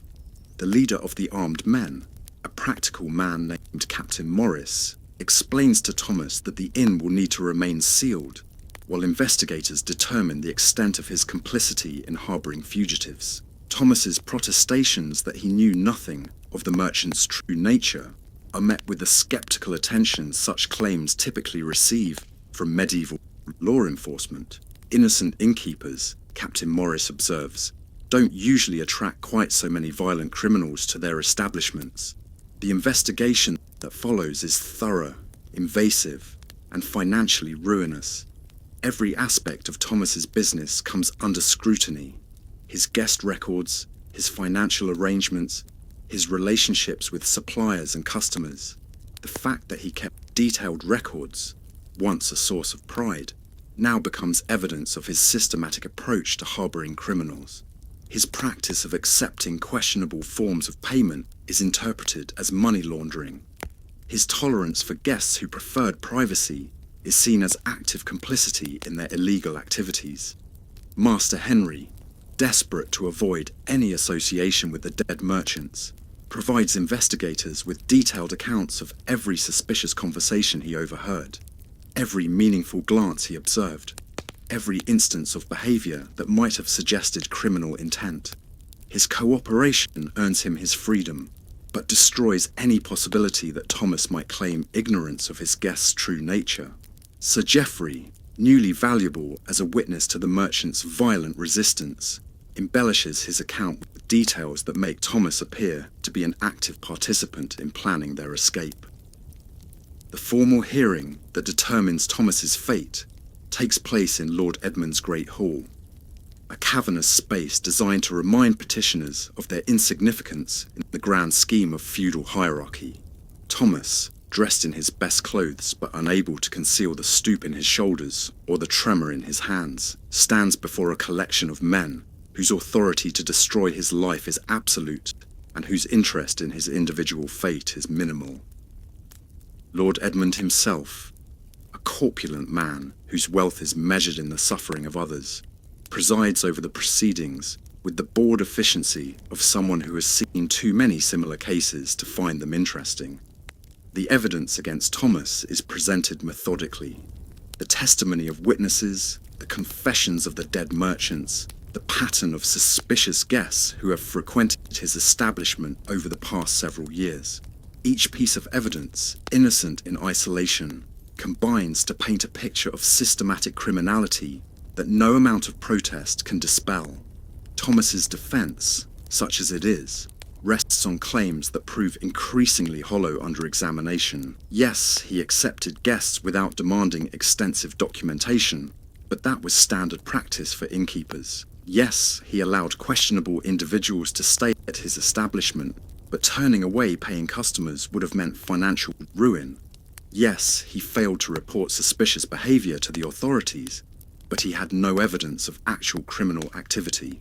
The leader of the armed men, a practical man named Captain Morris, explains to Thomas that the inn will need to remain sealed, while investigators determine the extent of his complicity in harbouring fugitives. Thomas's protestations that he knew nothing of the merchant's true nature are met with the sceptical attention such claims typically receive from medieval law enforcement. Innocent innkeepers, Captain Morris observes, don't usually attract quite so many violent criminals to their establishments. The investigation that follows is thorough, invasive, and financially ruinous. Every aspect of Thomas's business comes under scrutiny. His guest records, his financial arrangements, his relationships with suppliers and customers. The fact that he kept detailed records, once a source of pride, now becomes evidence of his systematic approach to harbouring criminals. His practice of accepting questionable forms of payment is interpreted as money laundering. His tolerance for guests who preferred privacy is seen as active complicity in their illegal activities. Master Henry, desperate to avoid any association with the dead merchants, provides investigators with detailed accounts of every suspicious conversation he overheard, every meaningful glance he observed, every instance of behaviour that might have suggested criminal intent. His cooperation earns him his freedom, but destroys any possibility that Thomas might claim ignorance of his guest's true nature. Sir Geoffrey, newly valuable as a witness to the merchant's violent resistance, embellishes his account with details that make Thomas appear to be an active participant in planning their escape. The formal hearing that determines Thomas's fate takes place in Lord Edmund's Great Hall, a cavernous space designed to remind petitioners of their insignificance in the grand scheme of feudal hierarchy. Thomas, dressed in his best clothes but unable to conceal the stoop in his shoulders or the tremor in his hands, stands before a collection of men whose authority to destroy his life is absolute and whose interest in his individual fate is minimal. Lord Edmund himself, a corpulent man whose wealth is measured in the suffering of others, presides over the proceedings with the bored efficiency of someone who has seen too many similar cases to find them interesting. The evidence against Thomas is presented methodically. The testimony of witnesses, the confessions of the dead merchants, the pattern of suspicious guests who have frequented his establishment over the past several years. Each piece of evidence, innocent in isolation, combines to paint a picture of systematic criminality that no amount of protest can dispel. Thomas's defense, such as it is, rests on claims that prove increasingly hollow under examination. Yes, he accepted guests without demanding extensive documentation, but that was standard practice for innkeepers. Yes, he allowed questionable individuals to stay at his establishment, but turning away paying customers would have meant financial ruin. Yes, he failed to report suspicious behaviour to the authorities, but he had no evidence of actual criminal activity.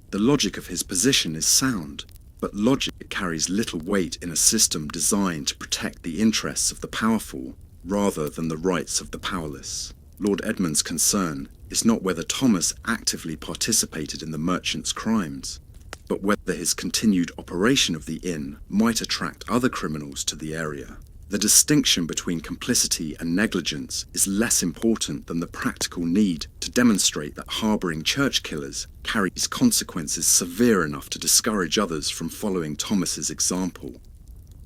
The logic of his position is sound, but logic carries little weight in a system designed to protect the interests of the powerful rather than the rights of the powerless. Lord Edmund's concern is not whether Thomas actively participated in the merchant's crimes, but whether his continued operation of the inn might attract other criminals to the area. The distinction between complicity and negligence is less important than the practical need to demonstrate that harbouring church killers carries consequences severe enough to discourage others from following Thomas's example.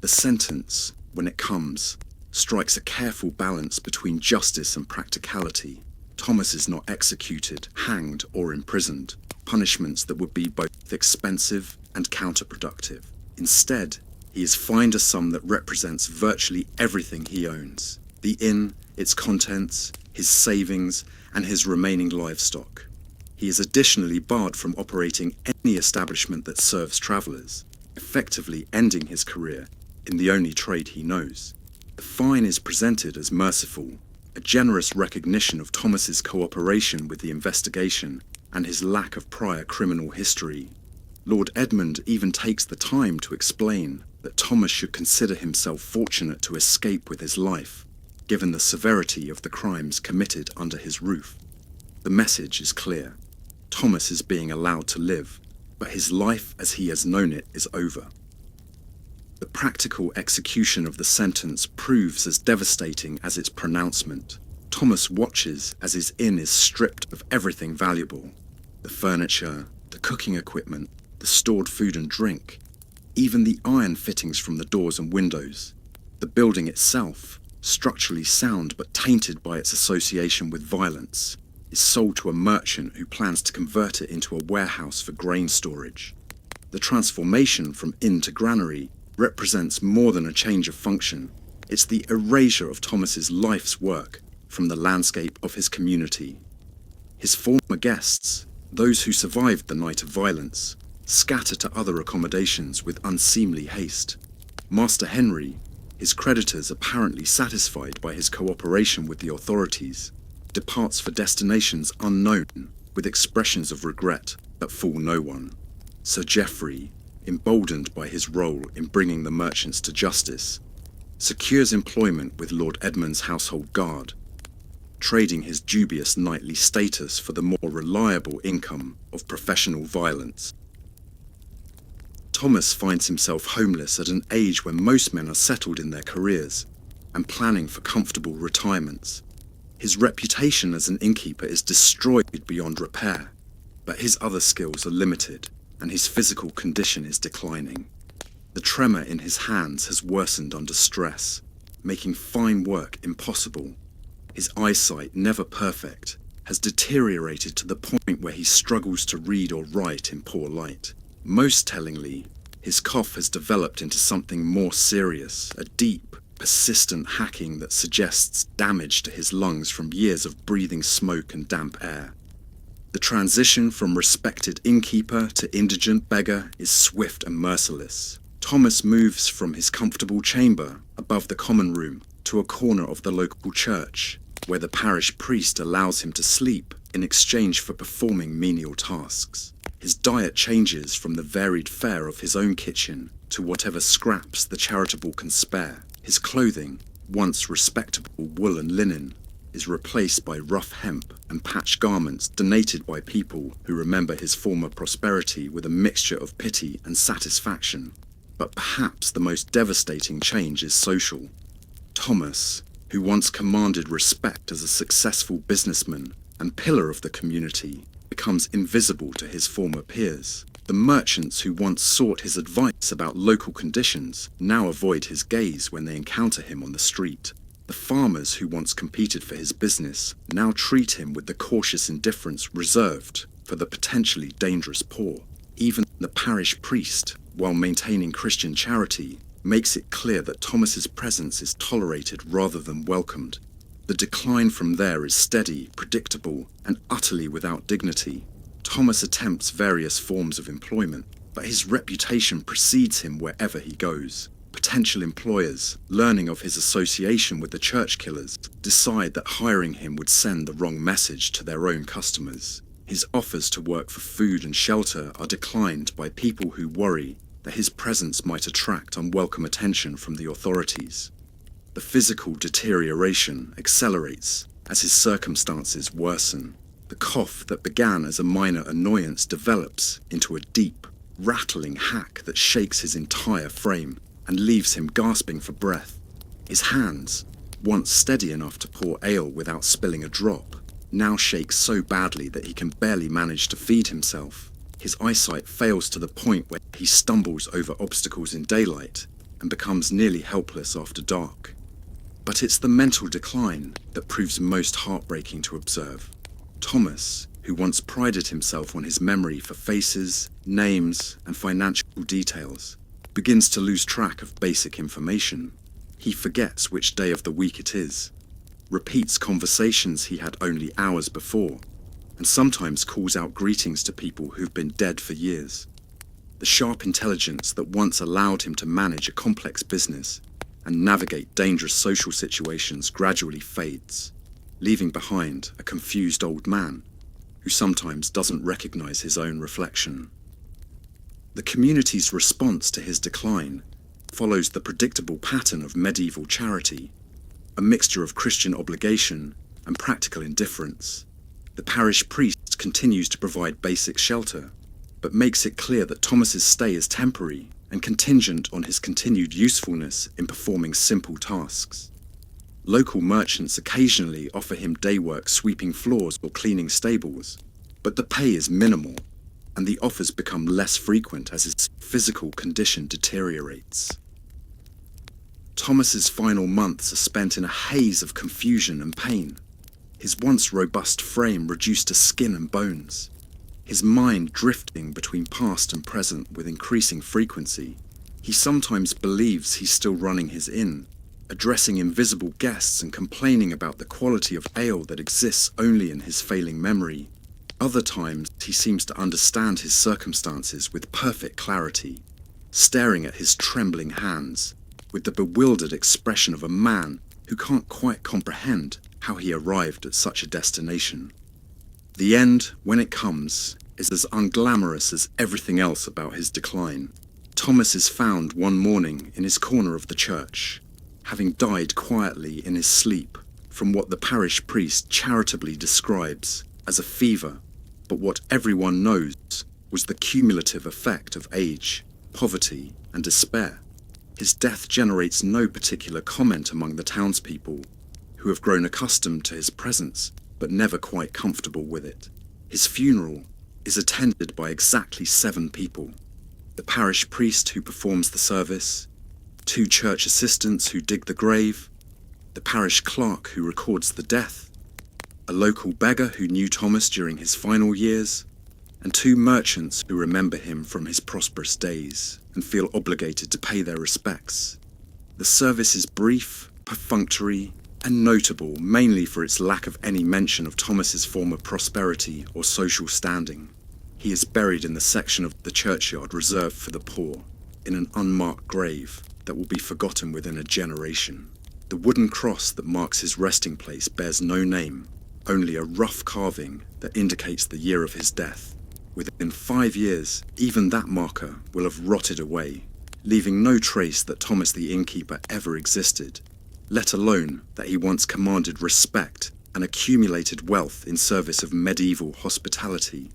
The sentence, when it comes, strikes a careful balance between justice and practicality. Thomas is not executed, hanged, or imprisoned, punishments that would be both expensive and counterproductive. Instead, he is fined a sum that represents virtually everything he owns: the inn, its contents, his savings, and his remaining livestock. He is additionally barred from operating any establishment that serves travellers, effectively ending his career in the only trade he knows. The fine is presented as merciful, a generous recognition of Thomas's cooperation with the investigation and his lack of prior criminal history. Lord Edmund even takes the time to explain that Thomas should consider himself fortunate to escape with his life, given the severity of the crimes committed under his roof. The message is clear. Thomas is being allowed to live, but his life as he has known it is over. The practical execution of the sentence proves as devastating as its pronouncement. Thomas watches as his inn is stripped of everything valuable: the furniture, the cooking equipment, the stored food and drink, even the iron fittings from the doors and windows. The building itself, structurally sound but tainted by its association with violence, is sold to a merchant who plans to convert it into a warehouse for grain storage. The transformation from inn to granary represents more than a change of function. It's the erasure of Thomas's life's work from the landscape of his community. His former guests, those who survived the night of violence, scatter to other accommodations with unseemly haste. Master Henry, his creditors apparently satisfied by his cooperation with the authorities, departs for destinations unknown with expressions of regret that fool no one. Sir Geoffrey, emboldened by his role in bringing the merchants to justice, secures employment with Lord Edmund's household guard, trading his dubious knightly status for the more reliable income of professional violence. Thomas finds himself homeless at an age when most men are settled in their careers and planning for comfortable retirements. His reputation as an innkeeper is destroyed beyond repair, but his other skills are limited and his physical condition is declining. The tremor in his hands has worsened under stress, making fine work impossible. His eyesight, never perfect, has deteriorated to the point where he struggles to read or write in poor light. Most tellingly, his cough has developed into something more serious, a deep, persistent hacking that suggests damage to his lungs from years of breathing smoke and damp air. The transition from respected innkeeper to indigent beggar is swift and merciless. Thomas moves from his comfortable chamber above the common room to a corner of the local church, where the parish priest allows him to sleep in exchange for performing menial tasks. His diet changes from the varied fare of his own kitchen to whatever scraps the charitable can spare. His clothing, once respectable wool and linen, is replaced by rough hemp and patched garments donated by people who remember his former prosperity with a mixture of pity and satisfaction. But perhaps the most devastating change is social. Thomas, who once commanded respect as a successful businessman and pillar of the community, becomes invisible to his former peers. The merchants who once sought his advice about local conditions now avoid his gaze when they encounter him on the street. The farmers who once competed for his business now treat him with the cautious indifference reserved for the potentially dangerous poor. Even the parish priest, while maintaining Christian charity, makes it clear that Thomas's presence is tolerated rather than welcomed. The decline from there is steady, predictable, and utterly without dignity. Thomas attempts various forms of employment, but his reputation precedes him wherever he goes. Potential employers, learning of his association with the church killers, decide that hiring him would send the wrong message to their own customers. His offers to work for food and shelter are declined by people who worry that his presence might attract unwelcome attention from the authorities. The physical deterioration accelerates as his circumstances worsen. The cough that began as a minor annoyance develops into a deep, rattling hack that shakes his entire frame and leaves him gasping for breath. His hands, once steady enough to pour ale without spilling a drop, now shake so badly that he can barely manage to feed himself. His eyesight fails to the point where he stumbles over obstacles in daylight and becomes nearly helpless after dark. But it's the mental decline that proves most heartbreaking to observe. Thomas, who once prided himself on his memory for faces, names, and financial details, begins to lose track of basic information. He forgets which day of the week it is, repeats conversations he had only hours before, and sometimes calls out greetings to people who've been dead for years. The sharp intelligence that once allowed him to manage a complex business and navigate dangerous social situations gradually fades, leaving behind a confused old man who sometimes doesn't recognize his own reflection. The community's response to his decline follows the predictable pattern of medieval charity, a mixture of Christian obligation and practical indifference. The parish priest continues to provide basic shelter, but makes it clear that Thomas's stay is temporary and contingent on his continued usefulness in performing simple tasks. Local merchants occasionally offer him day work sweeping floors or cleaning stables, but the pay is minimal, and the offers become less frequent as his physical condition deteriorates. Thomas's final months are spent in a haze of confusion and pain, his once robust frame reduced to skin and bones, his mind drifting between past and present with increasing frequency. He sometimes believes he's still running his inn, addressing invisible guests and complaining about the quality of ale that exists only in his failing memory. Other times he seems to understand his circumstances with perfect clarity, staring at his trembling hands with the bewildered expression of a man who can't quite comprehend how he arrived at such a destination. The end, when it comes, is as unglamorous as everything else about his decline. Thomas is found one morning in his corner of the church, having died quietly in his sleep from what the parish priest charitably describes as a fever, but what everyone knows was the cumulative effect of age, poverty, and despair. His death generates no particular comment among the townspeople, who have grown accustomed to his presence but never quite comfortable with it. His funeral is attended by exactly 7 people: the parish priest who performs the service, 2 church assistants who dig the grave, the parish clerk who records the death, a local beggar who knew Thomas during his final years, and 2 merchants who remember him from his prosperous days and feel obligated to pay their respects. The service is brief, perfunctory, and notable mainly for its lack of any mention of Thomas's former prosperity or social standing. He is buried in the section of the churchyard reserved for the poor, in an unmarked grave that will be forgotten within a generation. The wooden cross that marks his resting place bears no name, only a rough carving that indicates the year of his death. Within 5 years, even that marker will have rotted away, leaving no trace that Thomas the innkeeper ever existed, let alone that he once commanded respect and accumulated wealth in service of medieval hospitality.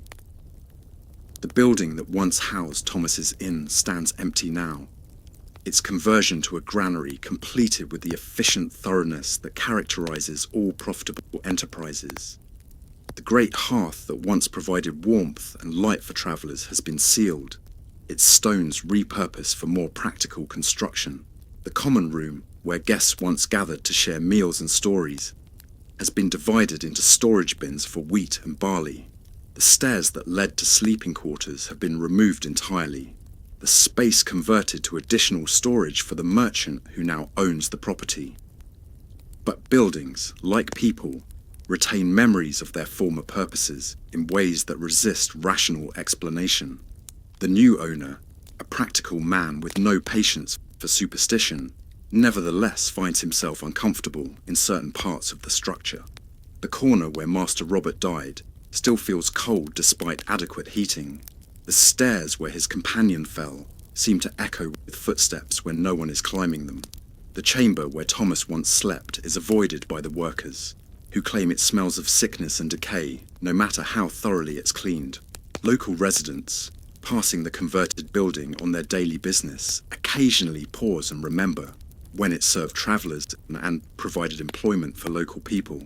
The building that once housed Thomas's inn stands empty now, its conversion to a granary completed with the efficient thoroughness that characterizes all profitable enterprises. The great hearth that once provided warmth and light for travelers has been sealed, its stones repurposed for more practical construction. The common room, where guests once gathered to share meals and stories, has been divided into storage bins for wheat and barley. The stairs that led to sleeping quarters have been removed entirely, the space converted to additional storage for the merchant who now owns the property. But buildings, like people, retain memories of their former purposes in ways that resist rational explanation. The new owner, a practical man with no patience for superstition, nevertheless finds himself uncomfortable in certain parts of the structure. The corner where Master Robert died still feels cold despite adequate heating. The stairs where his companion fell seem to echo with footsteps when no one is climbing them. The chamber where Thomas once slept is avoided by the workers, who claim it smells of sickness and decay no matter how thoroughly it's cleaned. Local residents, passing the converted building on their daily business, occasionally pause and remember, when it served travellers and provided employment for local people.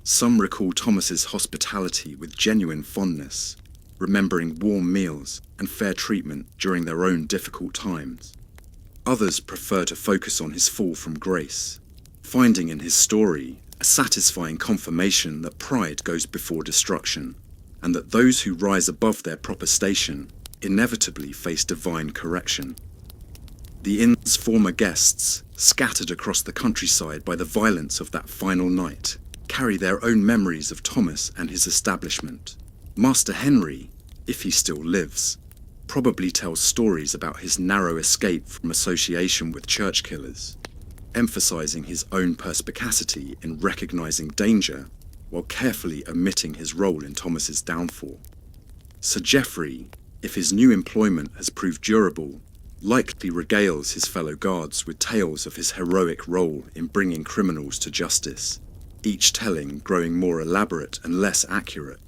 Some recall Thomas's hospitality with genuine fondness, remembering warm meals and fair treatment during their own difficult times. Others prefer to focus on his fall from grace, finding in his story a satisfying confirmation that pride goes before destruction, and that those who rise above their proper station inevitably face divine correction. The inn's former guests, scattered across the countryside by the violence of that final night, carry their own memories of Thomas and his establishment. Master Henry, if he still lives, probably tells stories about his narrow escape from association with church killers, emphasizing his own perspicacity in recognizing danger while carefully omitting his role in Thomas's downfall. Sir Geoffrey, if his new employment has proved durable, likely regales his fellow guards with tales of his heroic role in bringing criminals to justice, each telling growing more elaborate and less accurate.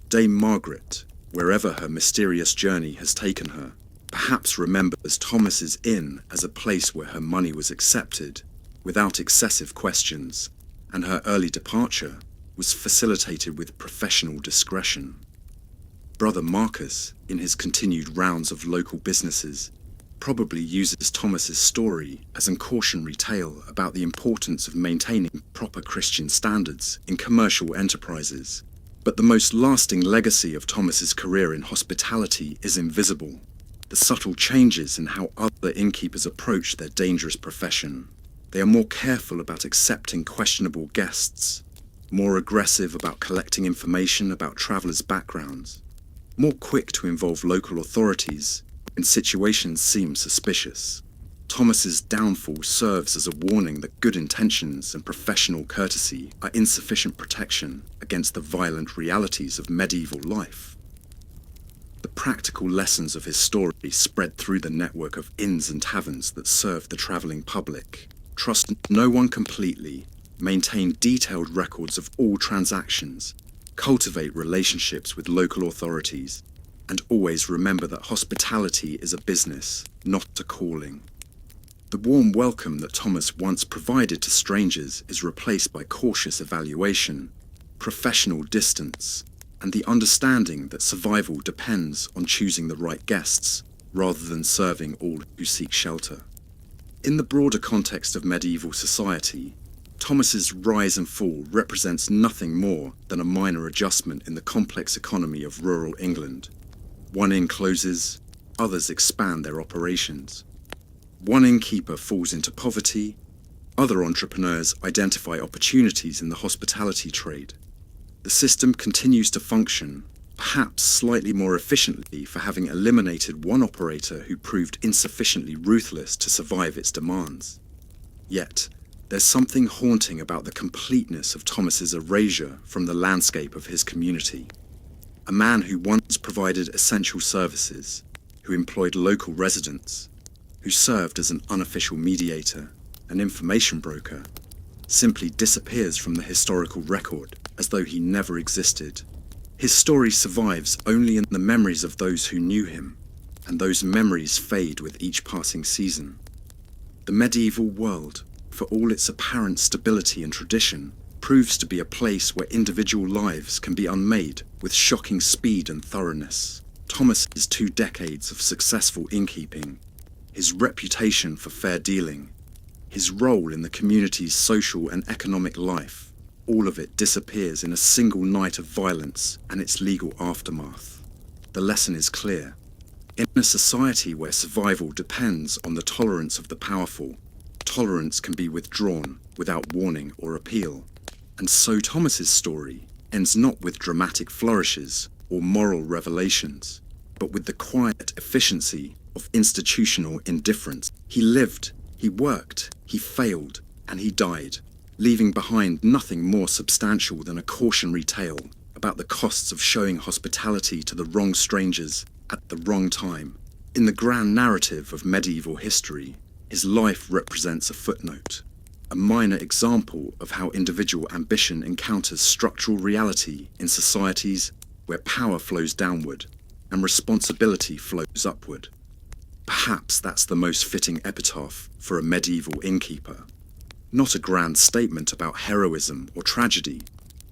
Dame Margaret, wherever her mysterious journey has taken her, perhaps remembers Thomas's inn as a place where her money was accepted without excessive questions, and her early departure was facilitated with professional discretion. Brother Marcus, in his continued rounds of local businesses, probably uses Thomas's story as a cautionary tale about the importance of maintaining proper Christian standards in commercial enterprises. But the most lasting legacy of Thomas's career in hospitality is invisible: the subtle changes in how other innkeepers approach their dangerous profession. They are more careful about accepting questionable guests, more aggressive about collecting information about travellers' backgrounds, more quick to involve local authorities when situations seem suspicious. Thomas's downfall serves as a warning that good intentions and professional courtesy are insufficient protection against the violent realities of medieval life. The practical lessons of his story spread through the network of inns and taverns that serve the travelling public. Trust no one completely, maintain detailed records of all transactions, cultivate relationships with local authorities, and always remember that hospitality is a business, not a calling. The warm welcome that Thomas once provided to strangers is replaced by cautious evaluation, professional distance, and the understanding that survival depends on choosing the right guests rather than serving all who seek shelter. In the broader context of medieval society, Thomas's rise and fall represents nothing more than a minor adjustment in the complex economy of rural England. One inn closes, others expand their operations. One innkeeper falls into poverty, other entrepreneurs identify opportunities in the hospitality trade. The system continues to function, perhaps slightly more efficiently for having eliminated one operator who proved insufficiently ruthless to survive its demands. Yet, there's something haunting about the completeness of Thomas's erasure from the landscape of his community. A man who once provided essential services, who employed local residents, who served as an unofficial mediator, an information broker, simply disappears from the historical record as though he never existed. His story survives only in the memories of those who knew him, and those memories fade with each passing season. The medieval world, for all its apparent stability and tradition, proves to be a place where individual lives can be unmade with shocking speed and thoroughness. Thomas's 2 decades of successful innkeeping, his reputation for fair dealing, his role in the community's social and economic life, all of it disappears in a single night of violence and its legal aftermath. The lesson is clear. In a society where survival depends on the tolerance of the powerful, tolerance can be withdrawn without warning or appeal. And so Thomas's story ends not with dramatic flourishes or moral revelations, but with the quiet efficiency of institutional indifference. He lived, he worked, he failed, and he died, leaving behind nothing more substantial than a cautionary tale about the costs of showing hospitality to the wrong strangers at the wrong time. In the grand narrative of medieval history, his life represents a footnote, a minor example of how individual ambition encounters structural reality in societies where power flows downward and responsibility flows upward. Perhaps that's the most fitting epitaph for a medieval innkeeper. Not a grand statement about heroism or tragedy,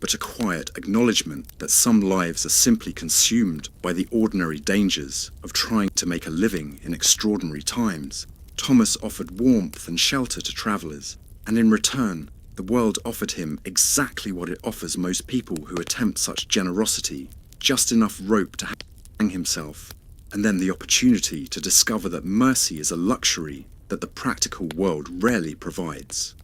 but a quiet acknowledgement that some lives are simply consumed by the ordinary dangers of trying to make a living in extraordinary times. Thomas offered warmth and shelter to travellers, and in return, the world offered him exactly what it offers most people who attempt such generosity: just enough rope to hang himself, and then the opportunity to discover that mercy is a luxury that the practical world rarely provides.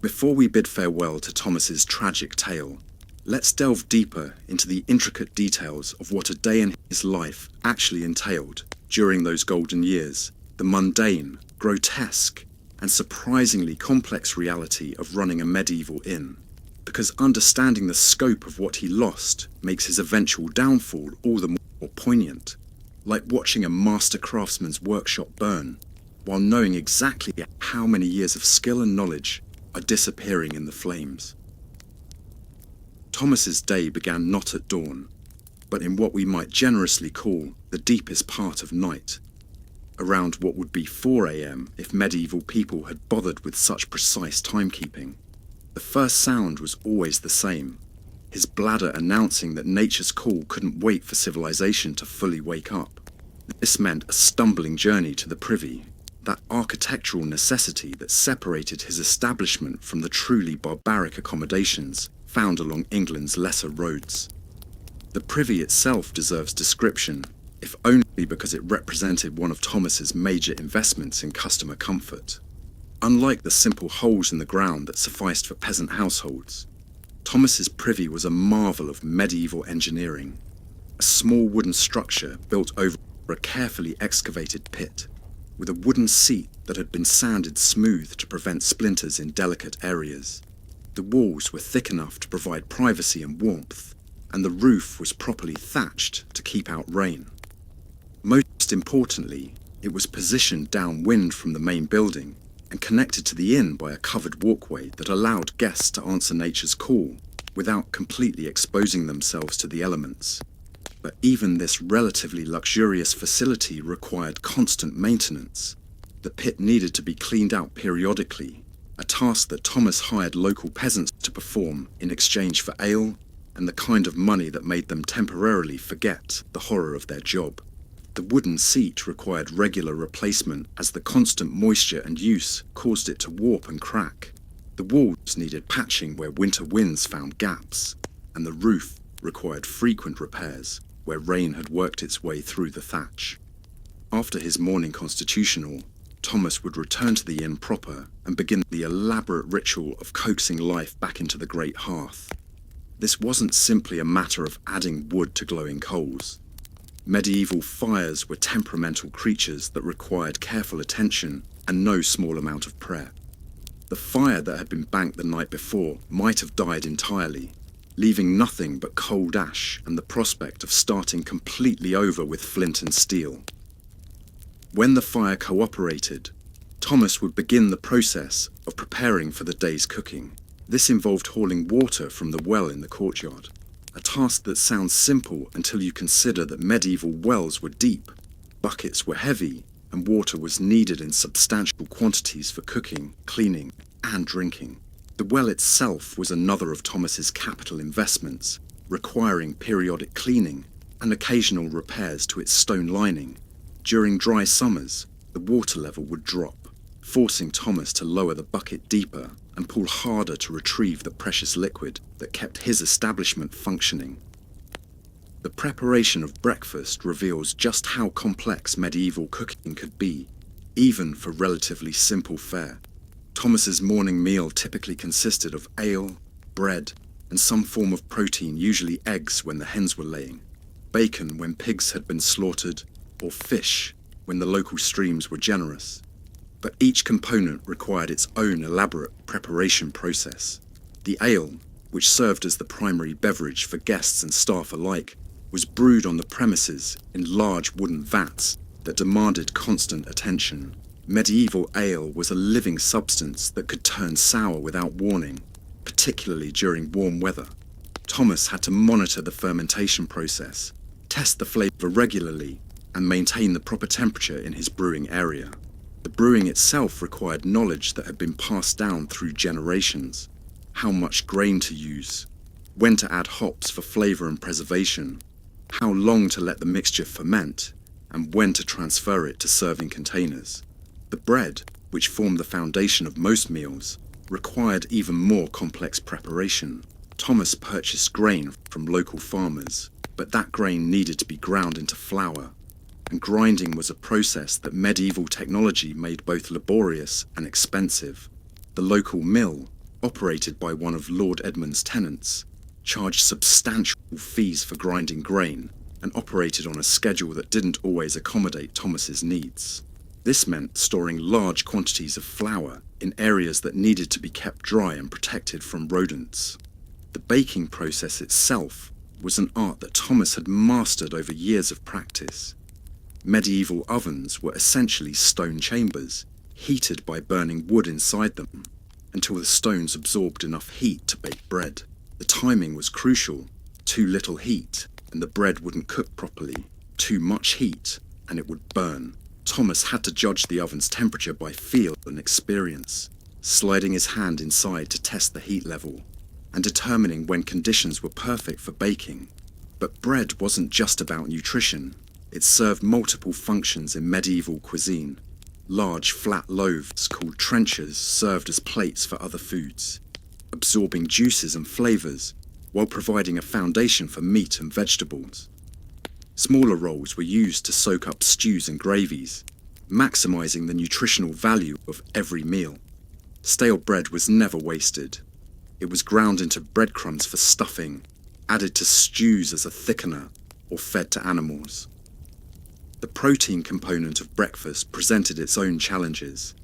Before we bid farewell to Thomas's tragic tale, let's delve deeper into the intricate details of what a day in his life actually entailed during those golden years, the mundane, grotesque, and surprisingly complex reality of running a medieval inn. Because understanding the scope of what he lost makes his eventual downfall all the more poignant, like watching a master craftsman's workshop burn, while knowing exactly how many years of skill and knowledge are disappearing in the flames. Thomas's day began not at dawn, but in what we might generously call the deepest part of night, around what would be 4 a.m. if medieval people had bothered with such precise timekeeping. The first sound was always the same, his bladder announcing that nature's call couldn't wait for civilization to fully wake up. This meant a stumbling journey to the privy, that architectural necessity that separated his establishment from the truly barbaric accommodations found along England's lesser roads. The privy itself deserves description, if only because it represented one of Thomas's major investments in customer comfort. Unlike the simple holes in the ground that sufficed for peasant households, Thomas's privy was a marvel of medieval engineering, a small wooden structure built over a carefully excavated pit, with a wooden seat that had been sanded smooth to prevent splinters in delicate areas. The walls were thick enough to provide privacy and warmth, and the roof was properly thatched to keep out rain. Most importantly, it was positioned downwind from the main building and connected to the inn by a covered walkway that allowed guests to answer nature's call without completely exposing themselves to the elements. But even this relatively luxurious facility required constant maintenance. The pit needed to be cleaned out periodically, a task that Thomas hired local peasants to perform in exchange for ale and the kind of money that made them temporarily forget the horror of their job. The wooden seat required regular replacement as the constant moisture and use caused it to warp and crack. The walls needed patching where winter winds found gaps, and the roof required frequent repairs where rain had worked its way through the thatch. After his morning constitutional, Thomas would return to the inn proper and begin the elaborate ritual of coaxing life back into the great hearth. This wasn't simply a matter of adding wood to glowing coals. Medieval fires were temperamental creatures that required careful attention and no small amount of prayer. The fire that had been banked the night before might have died entirely, leaving nothing but cold ash and the prospect of starting completely over with flint and steel. When the fire cooperated, Thomas would begin the process of preparing for the day's cooking. This involved hauling water from the well in the courtyard, a task that sounds simple until you consider that medieval wells were deep, buckets were heavy, and water was needed in substantial quantities for cooking, cleaning, and drinking. The well itself was another of Thomas's capital investments, requiring periodic cleaning and occasional repairs to its stone lining. During dry summers, the water level would drop, forcing Thomas to lower the bucket deeper and pull harder to retrieve the precious liquid that kept his establishment functioning. The preparation of breakfast reveals just how complex medieval cooking could be, even for relatively simple fare. Thomas's morning meal typically consisted of ale, bread, and some form of protein, usually eggs when the hens were laying, bacon when pigs had been slaughtered, or fish when the local streams were generous. But each component required its own elaborate preparation process. The ale, which served as the primary beverage for guests and staff alike, was brewed on the premises in large wooden vats that demanded constant attention. Medieval ale was a living substance that could turn sour without warning, particularly during warm weather. Thomas had to monitor the fermentation process, test the flavour regularly, and maintain the proper temperature in his brewing area. The brewing itself required knowledge that had been passed down through generations. How much grain to use, when to add hops for flavour and preservation, how long to let the mixture ferment, and when to transfer it to serving containers. The bread, which formed the foundation of most meals, required even more complex preparation. Thomas purchased grain from local farmers, but that grain needed to be ground into flour, and grinding was a process that medieval technology made both laborious and expensive. The local mill, operated by one of Lord Edmund's tenants, charged substantial fees for grinding grain and operated on a schedule that didn't always accommodate Thomas's needs. This meant storing large quantities of flour in areas that needed to be kept dry and protected from rodents. The baking process itself was an art that Thomas had mastered over years of practice. Medieval ovens were essentially stone chambers, heated by burning wood inside them, until the stones absorbed enough heat to bake bread. The timing was crucial. Too little heat, and the bread wouldn't cook properly. Too much heat, and it would burn. Thomas had to judge the oven's temperature by feel and experience, sliding his hand inside to test the heat level, and determining when conditions were perfect for baking. But bread wasn't just about nutrition. It served multiple functions in medieval cuisine. Large flat loaves called trenchers served as plates for other foods, absorbing juices and flavours while providing a foundation for meat and vegetables. Smaller rolls were used to soak up stews and gravies, maximising the nutritional value of every meal. Stale bread was never wasted. It was ground into breadcrumbs for stuffing, added to stews as a thickener, or fed to animals. The protein component of breakfast presented its own challenges.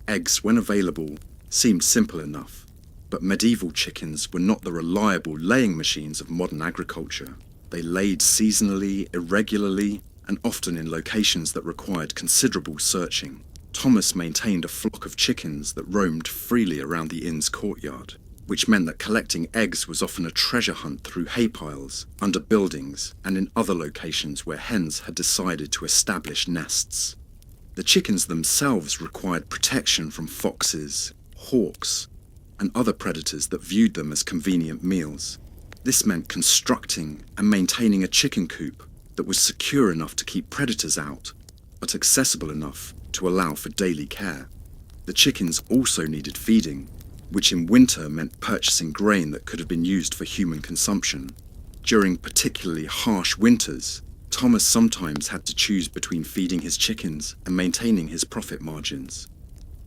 Eggs, when available, seemed simple enough, but medieval chickens were not the reliable laying machines of modern agriculture. They laid seasonally, irregularly, and often in locations that required considerable searching. Thomas maintained a flock of chickens that roamed freely around the inn's courtyard, which meant that collecting eggs was often a treasure hunt through hay piles, under buildings, and in other locations where hens had decided to establish nests. The chickens themselves required protection from foxes, hawks, and other predators that viewed them as convenient meals. This meant constructing and maintaining a chicken coop that was secure enough to keep predators out, but accessible enough to allow for daily care. The chickens also needed feeding, which in winter meant purchasing grain that could have been used for human consumption. During particularly harsh winters, Thomas sometimes had to choose between feeding his chickens and maintaining his profit margins.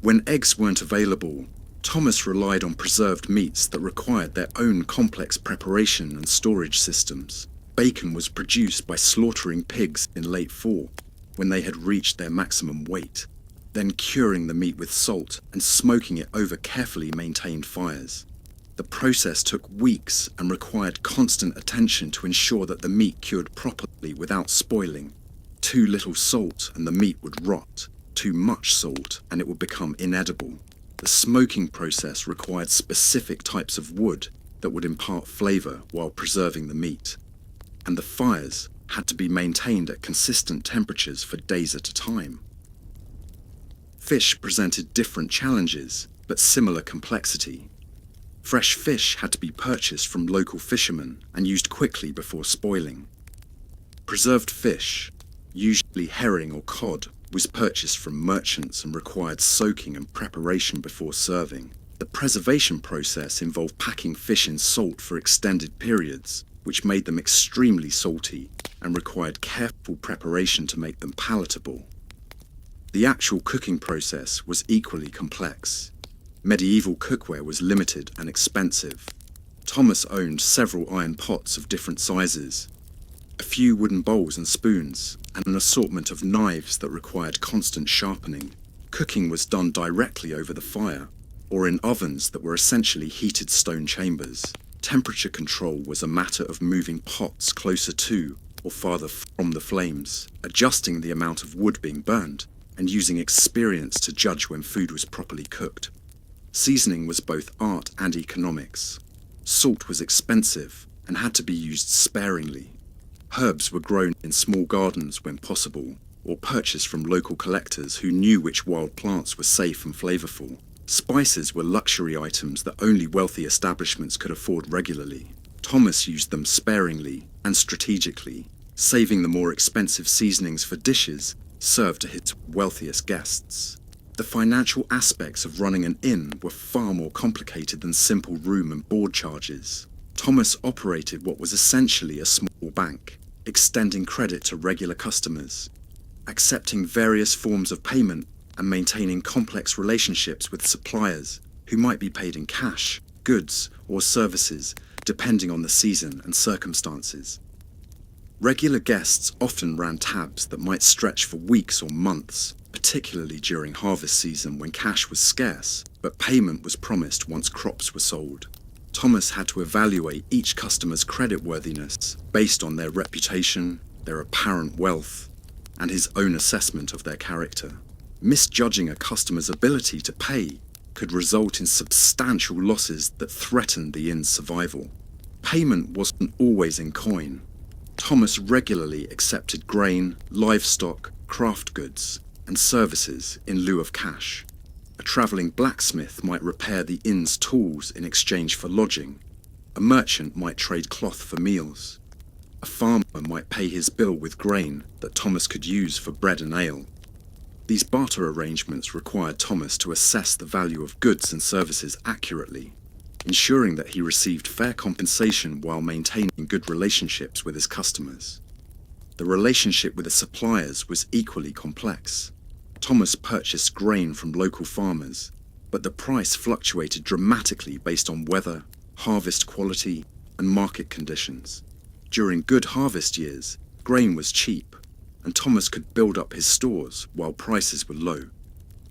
When eggs weren't available, Thomas relied on preserved meats that required their own complex preparation and storage systems. Bacon was produced by slaughtering pigs in late fall, when they had reached their maximum weight, then curing the meat with salt and smoking it over carefully maintained fires. The process took weeks and required constant attention to ensure that the meat cured properly without spoiling. Too little salt and the meat would rot, too much salt and it would become inedible. The smoking process required specific types of wood that would impart flavour while preserving the meat, and the fires had to be maintained at consistent temperatures for days at a time. Fish presented different challenges, but similar complexity. Fresh fish had to be purchased from local fishermen and used quickly before spoiling. Preserved fish, usually herring or cod, was purchased from merchants and required soaking and preparation before serving. The preservation process involved packing fish in salt for extended periods, which made them extremely salty and required careful preparation to make them palatable. The actual cooking process was equally complex. Medieval cookware was limited and expensive. Thomas owned several iron pots of different sizes, a few wooden bowls and spoons, and an assortment of knives that required constant sharpening. Cooking was done directly over the fire, or in ovens that were essentially heated stone chambers. Temperature control was a matter of moving pots closer to or farther from the flames, adjusting the amount of wood being burned, and using experience to judge when food was properly cooked. Seasoning was both art and economics. Salt was expensive and had to be used sparingly. Herbs were grown in small gardens when possible, or purchased from local collectors who knew which wild plants were safe and flavorful. Spices were luxury items that only wealthy establishments could afford regularly. Thomas used them sparingly and strategically, saving the more expensive seasonings for dishes served to his wealthiest guests. The financial aspects of running an inn were far more complicated than simple room and board charges. Thomas operated what was essentially a small bank, extending credit to regular customers, accepting various forms of payment, and maintaining complex relationships with suppliers who might be paid in cash, goods, or services, depending on the season and circumstances. Regular guests often ran tabs that might stretch for weeks or months, particularly during harvest season when cash was scarce, but payment was promised once crops were sold. Thomas had to evaluate each customer's creditworthiness based on their reputation, their apparent wealth, and his own assessment of their character. Misjudging a customer's ability to pay could result in substantial losses that threatened the inn's survival. Payment wasn't always in coin. Thomas regularly accepted grain, livestock, craft goods, and services in lieu of cash. A travelling blacksmith might repair the inn's tools in exchange for lodging. A merchant might trade cloth for meals. A farmer might pay his bill with grain that Thomas could use for bread and ale. These barter arrangements required Thomas to assess the value of goods and services accurately, ensuring that he received fair compensation while maintaining good relationships with his customers. The relationship with the suppliers was equally complex. Thomas purchased grain from local farmers, but the price fluctuated dramatically based on weather, harvest quality, and market conditions. During good harvest years, grain was cheap, and Thomas could build up his stores while prices were low.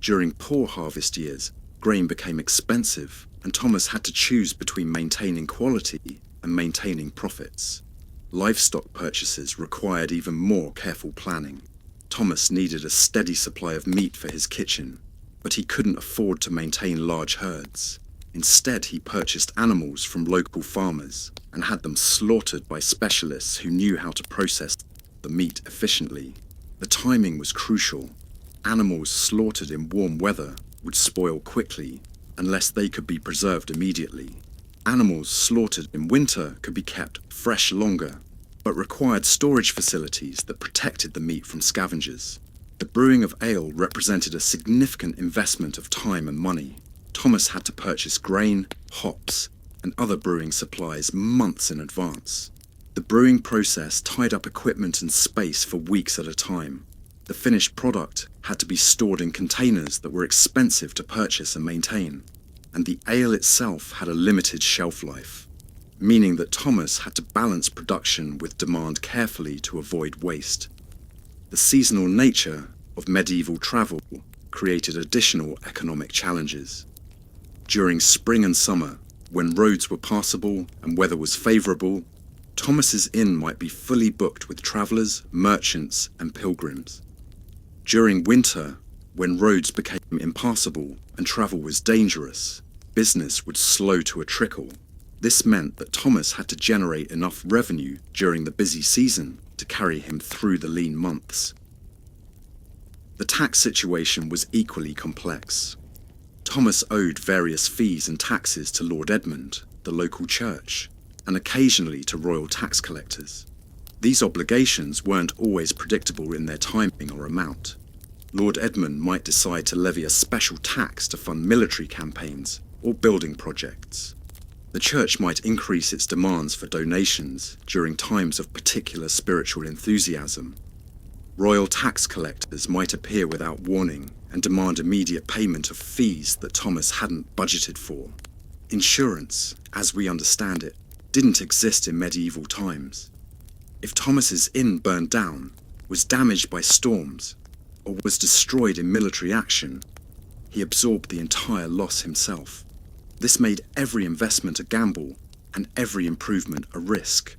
During poor harvest years, grain became expensive, and Thomas had to choose between maintaining quality and maintaining profits. Livestock purchases required even more careful planning. Thomas needed a steady supply of meat for his kitchen, but he couldn't afford to maintain large herds. Instead, he purchased animals from local farmers and had them slaughtered by specialists who knew how to process the meat efficiently. The timing was crucial. Animals slaughtered in warm weather would spoil quickly unless they could be preserved immediately. Animals slaughtered in winter could be kept fresh longer, but required storage facilities that protected the meat from scavengers. The brewing of ale represented a significant investment of time and money. Thomas had to purchase grain, hops, and other brewing supplies months in advance. The brewing process tied up equipment and space for weeks at a time. The finished product had to be stored in containers that were expensive to purchase and maintain, and the ale itself had a limited shelf life, meaning that Thomas had to balance production with demand carefully to avoid waste. The seasonal nature of medieval travel created additional economic challenges. During spring and summer, when roads were passable and weather was favourable, Thomas's inn might be fully booked with travellers, merchants, and pilgrims. During winter, when roads became impassable and travel was dangerous, business would slow to a trickle. This meant that Thomas had to generate enough revenue during the busy season to carry him through the lean months. The tax situation was equally complex. Thomas owed various fees and taxes to Lord Edmund, the local church, and occasionally to royal tax collectors. These obligations weren't always predictable in their timing or amount. Lord Edmund might decide to levy a special tax to fund military campaigns or building projects. The church might increase its demands for donations during times of particular spiritual enthusiasm. Royal tax collectors might appear without warning and demand immediate payment of fees that Thomas hadn't budgeted for. Insurance, as we understand it, didn't exist in medieval times. If Thomas's inn burned down, was damaged by storms, or was destroyed in military action, he absorbed the entire loss himself. This made every investment a gamble and every improvement a risk.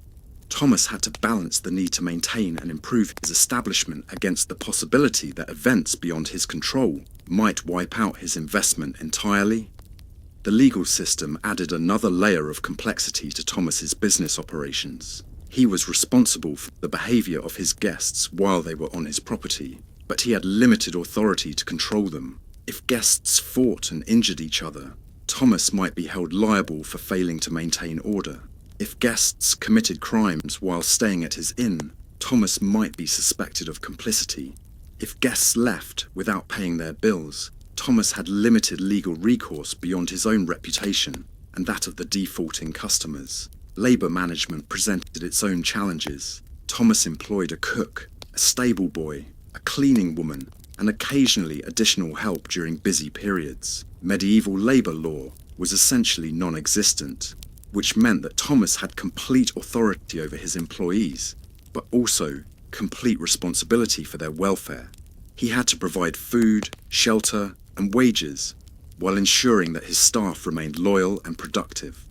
Thomas had to balance the need to maintain and improve his establishment against the possibility that events beyond his control might wipe out his investment entirely. The legal system added another layer of complexity to Thomas's business operations. He was responsible for the behaviour of his guests while they were on his property, but he had limited authority to control them. If guests fought and injured each other, Thomas might be held liable for failing to maintain order. If guests committed crimes while staying at his inn, Thomas might be suspected of complicity. If guests left without paying their bills, Thomas had limited legal recourse beyond his own reputation and that of the defaulting customers. Labour management presented its own challenges. Thomas employed a cook, a stable boy, a cleaning woman, and occasionally additional help during busy periods. Medieval labour law was essentially non-existent, which meant that Thomas had complete authority over his employees, but also complete responsibility for their welfare. He had to provide food, shelter, and wages, while ensuring that his staff remained loyal and productive.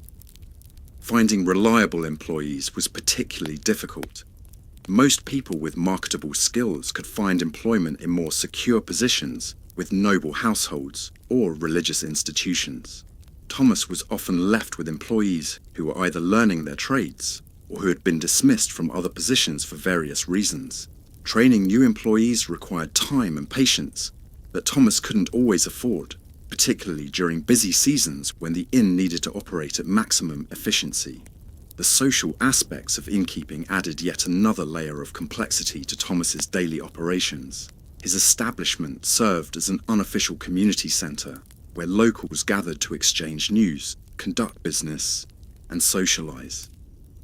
Finding reliable employees was particularly difficult. Most people with marketable skills could find employment in more secure positions with noble households or religious institutions. Thomas was often left with employees who were either learning their trades or who had been dismissed from other positions for various reasons. Training new employees required time and patience that Thomas couldn't always afford, particularly during busy seasons when the inn needed to operate at maximum efficiency. The social aspects of innkeeping added yet another layer of complexity to Thomas's daily operations. His establishment served as an unofficial community centre where locals gathered to exchange news, conduct business, and socialise.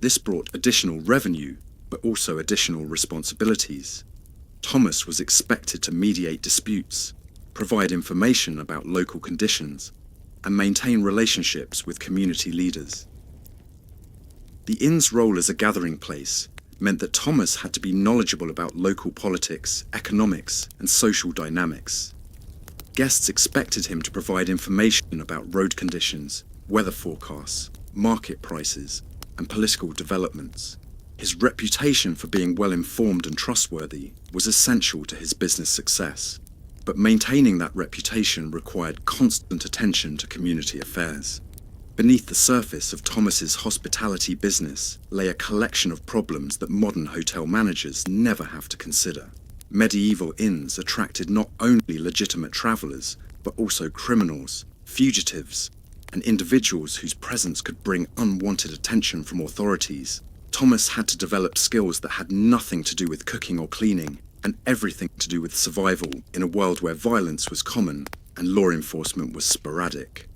This brought additional revenue, but also additional responsibilities. Thomas was expected to mediate disputes, provide information about local conditions, and maintain relationships with community leaders. The inn's role as a gathering place meant that Thomas had to be knowledgeable about local politics, economics, and social dynamics. Guests expected him to provide information about road conditions, weather forecasts, market prices, and political developments. His reputation for being well-informed and trustworthy was essential to his business success, but maintaining that reputation required constant attention to community affairs. Beneath the surface of Thomas's hospitality business lay a collection of problems that modern hotel managers never have to consider. Medieval inns attracted not only legitimate travellers, but also criminals, fugitives, and individuals whose presence could bring unwanted attention from authorities. Thomas had to develop skills that had nothing to do with cooking or cleaning, and everything to do with survival in a world where violence was common and law enforcement was sporadic.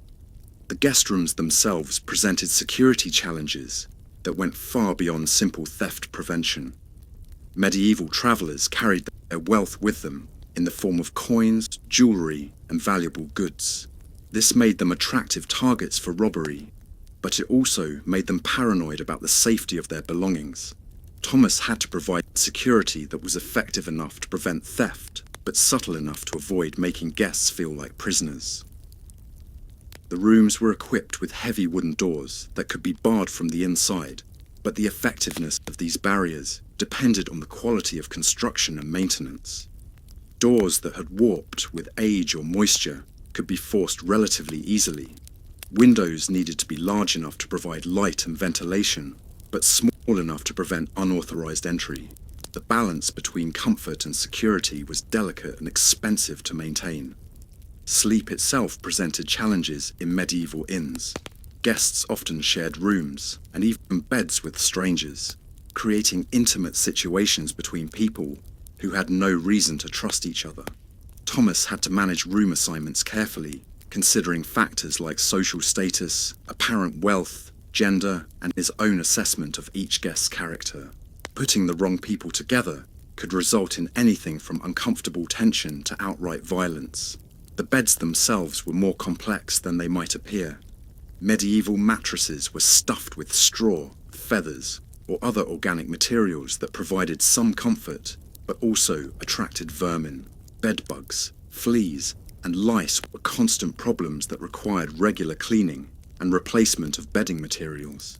The guest rooms themselves presented security challenges that went far beyond simple theft prevention. Medieval travellers carried their wealth with them in the form of coins, jewellery, and valuable goods. This made them attractive targets for robbery, but it also made them paranoid about the safety of their belongings. Thomas had to provide security that was effective enough to prevent theft, but subtle enough to avoid making guests feel like prisoners. The rooms were equipped with heavy wooden doors that could be barred from the inside, but the effectiveness of these barriers depended on the quality of construction and maintenance. Doors that had warped with age or moisture could be forced relatively easily. Windows needed to be large enough to provide light and ventilation, but small enough to prevent unauthorized entry. The balance between comfort and security was delicate and expensive to maintain. Sleep itself presented challenges in medieval inns. Guests often shared rooms, and even beds with strangers, creating intimate situations between people who had no reason to trust each other. Thomas had to manage room assignments carefully, considering factors like social status, apparent wealth, gender, and his own assessment of each guest's character. Putting the wrong people together could result in anything from uncomfortable tension to outright violence. The beds themselves were more complex than they might appear. Medieval mattresses were stuffed with straw, feathers, or other organic materials that provided some comfort, but also attracted vermin. Bedbugs, fleas, and lice were constant problems that required regular cleaning and replacement of bedding materials.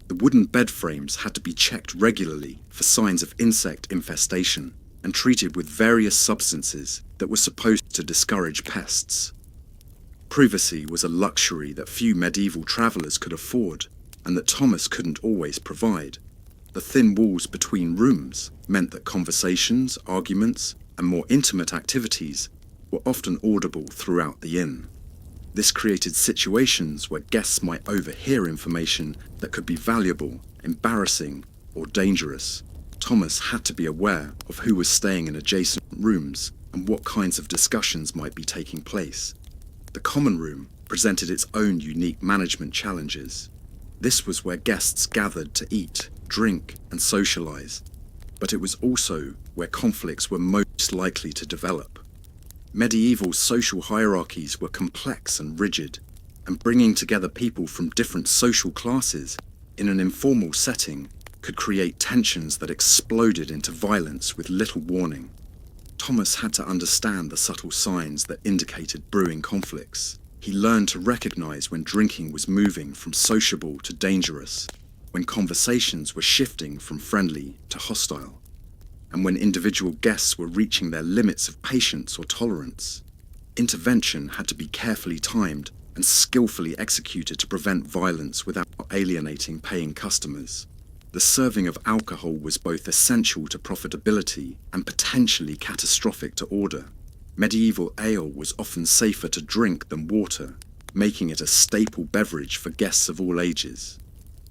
The wooden bed frames had to be checked regularly for signs of insect infestation and treated with various substances that were supposed to discourage pests. Privacy was a luxury that few medieval travellers could afford, and that Thomas couldn't always provide. The thin walls between rooms meant that conversations, arguments, and more intimate activities were often audible throughout the inn. This created situations where guests might overhear information that could be valuable, embarrassing, or dangerous. Thomas had to be aware of who was staying in adjacent rooms and what kinds of discussions might be taking place. The common room presented its own unique management challenges. This was where guests gathered to eat, drink, and socialize, but it was also where conflicts were most likely to develop. Medieval social hierarchies were complex and rigid, and bringing together people from different social classes in an informal setting could create tensions that exploded into violence with little warning. Thomas had to understand the subtle signs that indicated brewing conflicts. He learned to recognize when drinking was moving from sociable to dangerous, when conversations were shifting from friendly to hostile, and when individual guests were reaching their limits of patience or tolerance. Intervention had to be carefully timed and skillfully executed to prevent violence without alienating paying customers. The serving of alcohol was both essential to profitability and potentially catastrophic to order. Medieval ale was often safer to drink than water, making it a staple beverage for guests of all ages.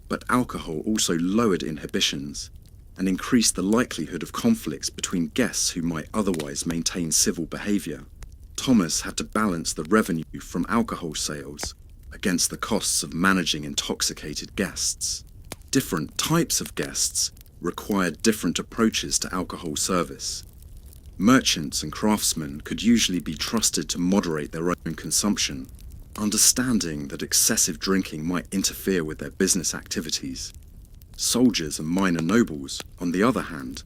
But alcohol also lowered inhibitions and increased the likelihood of conflicts between guests who might otherwise maintain civil behavior. Thomas had to balance the revenue from alcohol sales against the costs of managing intoxicated guests. Different types of guests required different approaches to alcohol service. Merchants and craftsmen could usually be trusted to moderate their own consumption, understanding that excessive drinking might interfere with their business activities. Soldiers and minor nobles, on the other hand,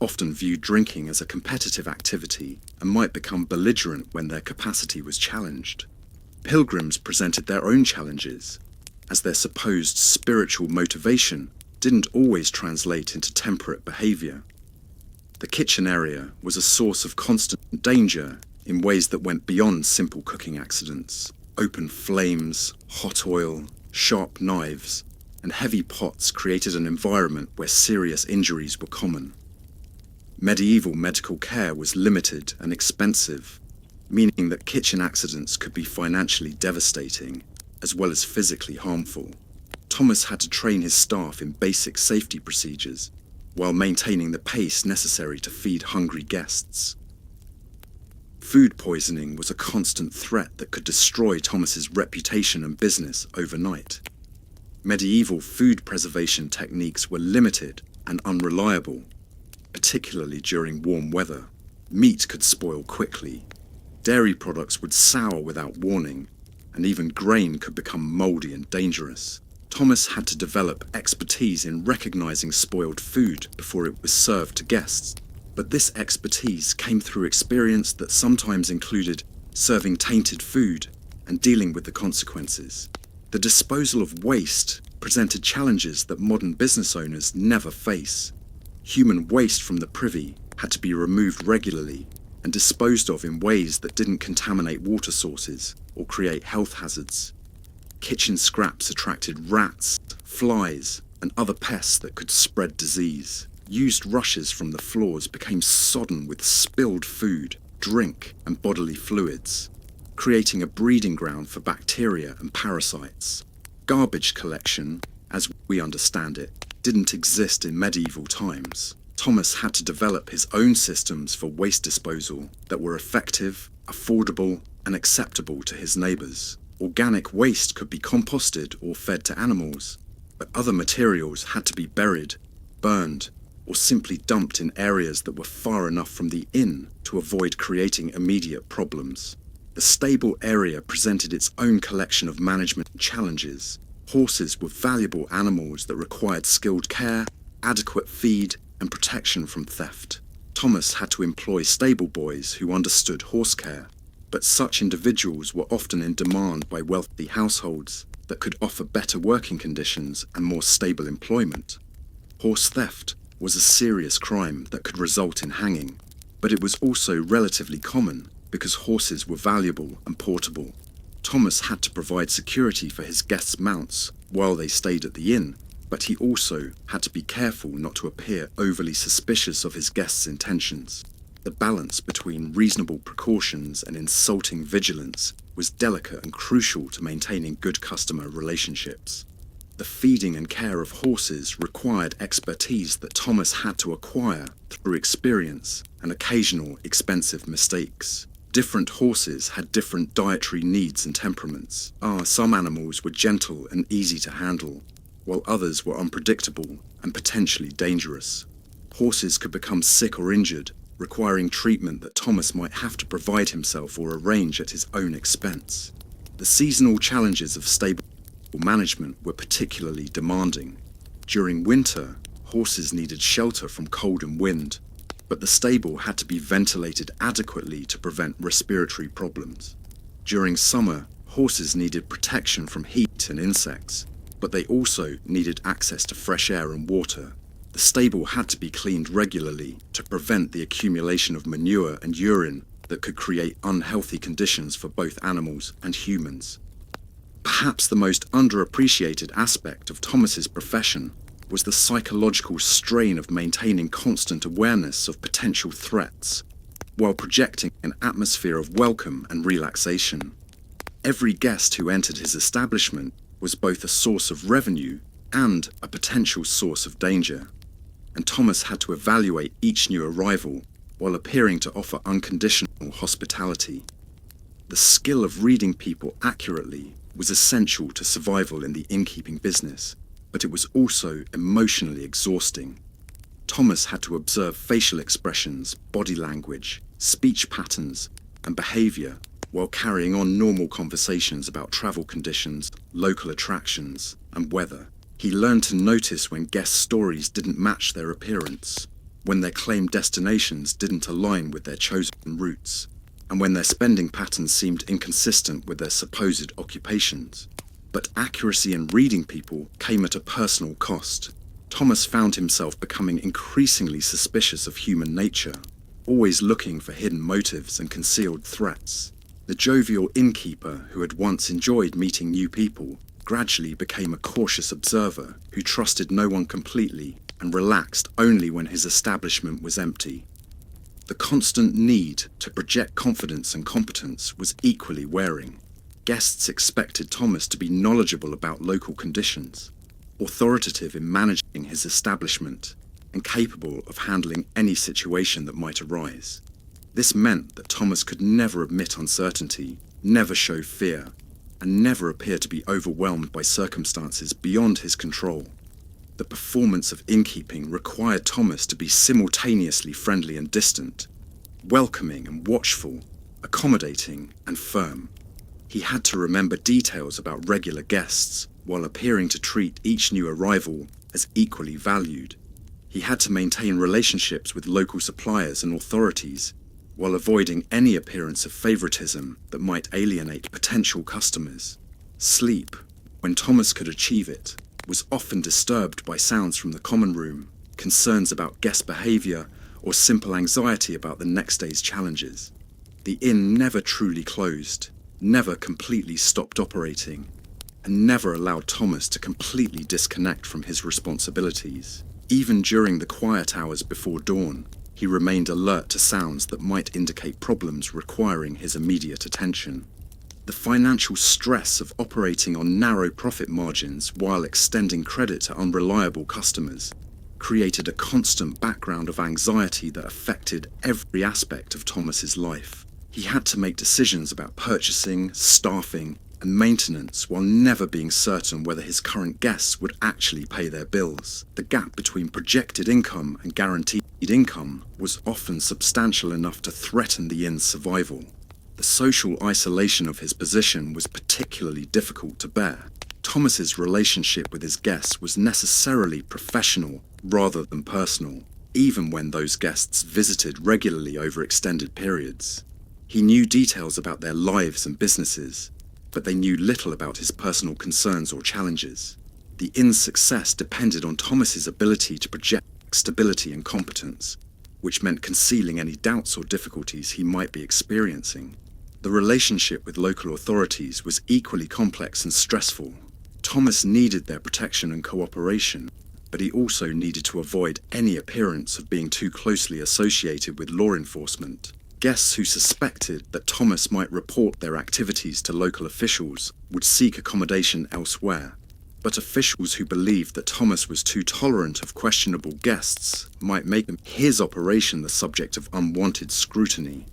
often viewed drinking as a competitive activity and might become belligerent when their capacity was challenged. Pilgrims presented their own challenges, as their supposed spiritual motivation didn't always translate into temperate behavior. The kitchen area was a source of constant danger in ways that went beyond simple cooking accidents. Open flames, hot oil, sharp knives, and heavy pots created an environment where serious injuries were common. Medieval medical care was limited and expensive, meaning that kitchen accidents could be financially devastating as well as physically harmful. Thomas had to train his staff in basic safety procedures while maintaining the pace necessary to feed hungry guests. Food poisoning was a constant threat that could destroy Thomas's reputation and business overnight. Medieval food preservation techniques were limited and unreliable, particularly during warm weather. Meat could spoil quickly, dairy products would sour without warning, and even grain could become mouldy and dangerous. Thomas had to develop expertise in recognizing spoiled food before it was served to guests, but this expertise came through experience that sometimes included serving tainted food and dealing with the consequences. The disposal of waste presented challenges that modern business owners never face. Human waste from the privy had to be removed regularly and disposed of in ways that didn't contaminate water sources or create health hazards. Kitchen scraps attracted rats, flies, and other pests that could spread disease. Used rushes from the floors became sodden with spilled food, drink, and bodily fluids, creating a breeding ground for bacteria and parasites. Garbage collection, as we understand it, didn't exist in medieval times. Thomas had to develop his own systems for waste disposal that were effective, affordable, and acceptable to his neighbours. Organic waste could be composted or fed to animals, but other materials had to be buried, burned, or simply dumped in areas that were far enough from the inn to avoid creating immediate problems. The stable area presented its own collection of management challenges. Horses were valuable animals that required skilled care, adequate feed, and protection from theft. Thomas had to employ stable boys who understood horse care, but such individuals were often in demand by wealthy households that could offer better working conditions and more stable employment. Horse theft was a serious crime that could result in hanging, but it was also relatively common because horses were valuable and portable. Thomas had to provide security for his guests' mounts while they stayed at the inn, But he also had to be careful not to appear overly suspicious of his guests' intentions. The balance between reasonable precautions and insulting vigilance was delicate and crucial to maintaining good customer relationships. The feeding and care of horses required expertise that Thomas had to acquire through experience and occasional expensive mistakes. Different horses had different dietary needs and temperaments. Some animals were gentle and easy to handle, while others were unpredictable and potentially dangerous. Horses could become sick or injured, requiring treatment that Thomas might have to provide himself or arrange at his own expense. The seasonal challenges of stable management were particularly demanding. During winter, horses needed shelter from cold and wind, but the stable had to be ventilated adequately to prevent respiratory problems. During summer, horses needed protection from heat and insects, but they also needed access to fresh air and water. The stable had to be cleaned regularly to prevent the accumulation of manure and urine that could create unhealthy conditions for both animals and humans. Perhaps the most underappreciated aspect of Thomas's profession was the psychological strain of maintaining constant awareness of potential threats, while projecting an atmosphere of welcome and relaxation. Every guest who entered his establishment was both a source of revenue and a potential source of danger, and Thomas had to evaluate each new arrival while appearing to offer unconditional hospitality. The skill of reading people accurately was essential to survival in the innkeeping business, but it was also emotionally exhausting. Thomas had to observe facial expressions, body language, speech patterns, and behavior while carrying on normal conversations about travel conditions, local attractions, and weather. He learned to notice when guest stories didn't match their appearance, when their claimed destinations didn't align with their chosen routes, and when their spending patterns seemed inconsistent with their supposed occupations. But accuracy in reading people came at a personal cost. Thomas found himself becoming increasingly suspicious of human nature, always looking for hidden motives and concealed threats. The jovial innkeeper who had once enjoyed meeting new people gradually became a cautious observer who trusted no one completely and relaxed only when his establishment was empty. The constant need to project confidence and competence was equally wearing. Guests expected Thomas to be knowledgeable about local conditions, authoritative in managing his establishment, and capable of handling any situation that might arise. This meant that Thomas could never admit uncertainty, never show fear, and never appear to be overwhelmed by circumstances beyond his control. The performance of innkeeping required Thomas to be simultaneously friendly and distant, welcoming and watchful, accommodating and firm. He had to remember details about regular guests while appearing to treat each new arrival as equally valued. He had to maintain relationships with local suppliers and authorities while avoiding any appearance of favoritism that might alienate potential customers. Sleep, when Thomas could achieve it, was often disturbed by sounds from the common room, concerns about guest behavior, or simple anxiety about the next day's challenges. The inn never truly closed, never completely stopped operating, and never allowed Thomas to completely disconnect from his responsibilities. Even during the quiet hours before dawn, he remained alert to sounds that might indicate problems requiring his immediate attention. The financial stress of operating on narrow profit margins while extending credit to unreliable customers created a constant background of anxiety that affected every aspect of Thomas's life. He had to make decisions about purchasing, staffing, and maintenance while never being certain whether his current guests would actually pay their bills. The gap between projected income and guaranteed income was often substantial enough to threaten the inn's survival. The social isolation of his position was particularly difficult to bear. Thomas's relationship with his guests was necessarily professional rather than personal, even when those guests visited regularly over extended periods. He knew details about their lives and businesses, but they knew little about his personal concerns or challenges. The inn's success depended on Thomas's ability to project stability and competence, which meant concealing any doubts or difficulties he might be experiencing. The relationship with local authorities was equally complex and stressful. Thomas needed their protection and cooperation, but he also needed to avoid any appearance of being too closely associated with law enforcement. Guests who suspected that Thomas might report their activities to local officials would seek accommodation elsewhere, but officials who believed that Thomas was too tolerant of questionable guests might make his operation the subject of unwanted scrutiny.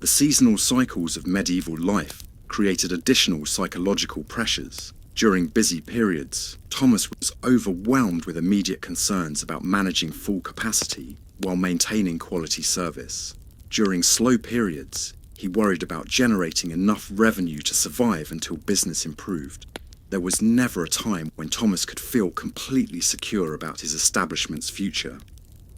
The seasonal cycles of medieval life created additional psychological pressures. During busy periods, Thomas was overwhelmed with immediate concerns about managing full capacity while maintaining quality service. During slow periods, he worried about generating enough revenue to survive until business improved. There was never a time when Thomas could feel completely secure about his establishment's future.